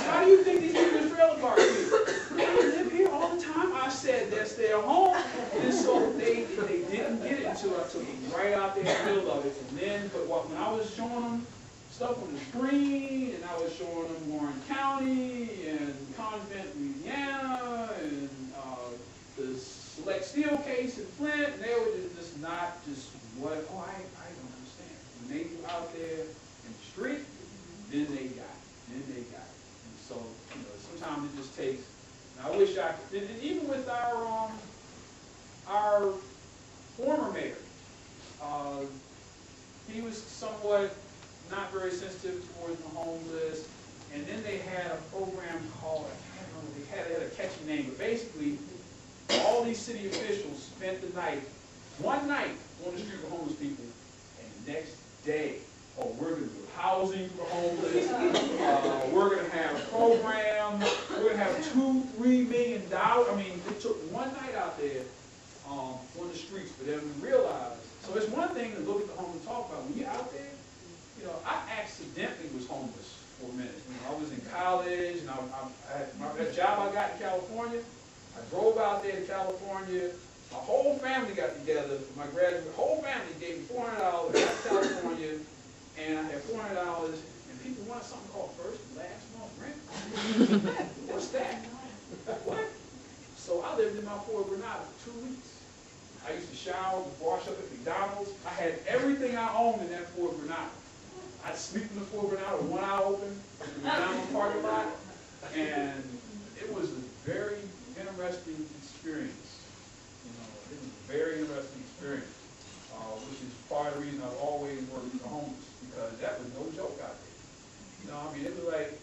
How do you think these people in trailer parks live? They live here all the time. I said, that's their home. And so they didn't get it until I took them right out there in the middle of it. And then, but when I was showing them stuff on the screen, and I was showing them Warren County, and Convent, Louisiana, and the Select Steel case in Flint, and they were just not just what, oh, I don't understand. When they were out there in the street, then they got it. And so, you know, sometimes it just takes, and I wish I could, and even with our former mayor, he was somewhat not very sensitive towards the homeless, and then they had a program called, I can't remember, they had a catchy name, but basically, all these city officials spent the night, one night, on the street with homeless people, and the next day, oh, we're going to do housing for homeless, we're going to have a program, we're going to have $2-3 million. I mean, it took one night out there on the streets for them to realize. So it's one thing to look at the homeless and talk about. When you're out there, you know, I accidentally was homeless for a minute. You know, I was in college, and I had that job I got in California. I drove out there to California. My whole family got together. My graduate whole family gave me $400 out to California, and I had $400. And people wanted something called first and last month rent. What's that? What? So I lived in my Fort Granada for 2 weeks. I used to shower, wash up at McDonald's. I had everything I owned in that Fort Granada. I'd sleep in the Fort Granada with one eye open in the McDonald's parking lot, and it was a very interesting experience. You know, it was a very interesting experience, which is part of the reason I've always worked with the homeless, because that was no joke out there. You know, I mean, it was like,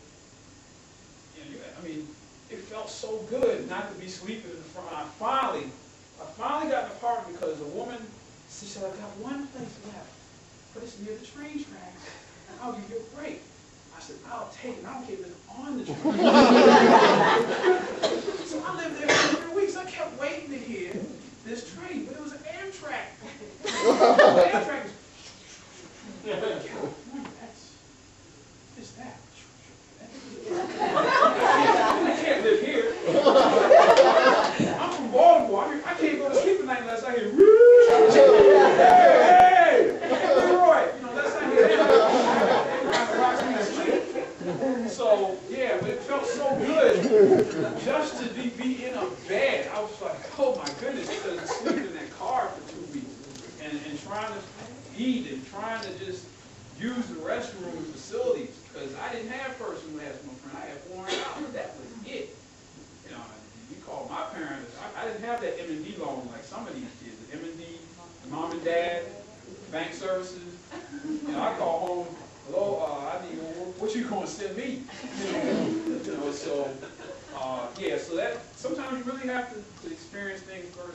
you know, I mean, it felt so good not to be sleeping in the front. I finally got an apartment because a woman, she said, I've got one place left, but it's near the train tracks. I'll give you a break. I said, I'll take it. I don't care if it's on the train. So I lived there for 3 weeks. I kept waiting to hear this train, but it was an Amtrak. Amtrak is California. What's that? I can't live here. I'm from Baltimore. I can't go to sleep at night unless I hear hey, Leroy. You know, unless I hear that. So yeah, but it felt so good just to be in a bed. I was like, oh my goodness, because sleeping in that car for 2 weeks and trying to eat and trying to just use the restroom and facilities, because I didn't have first and last month rent. I had $400. That was it. You know, you call my parents. I didn't have that M&D loan like some of these kids. The M&D, mom and dad, bank services. You know, I call home. Hello, I need. What you gonna send me? You know, so yeah. So that sometimes you really have to experience things first.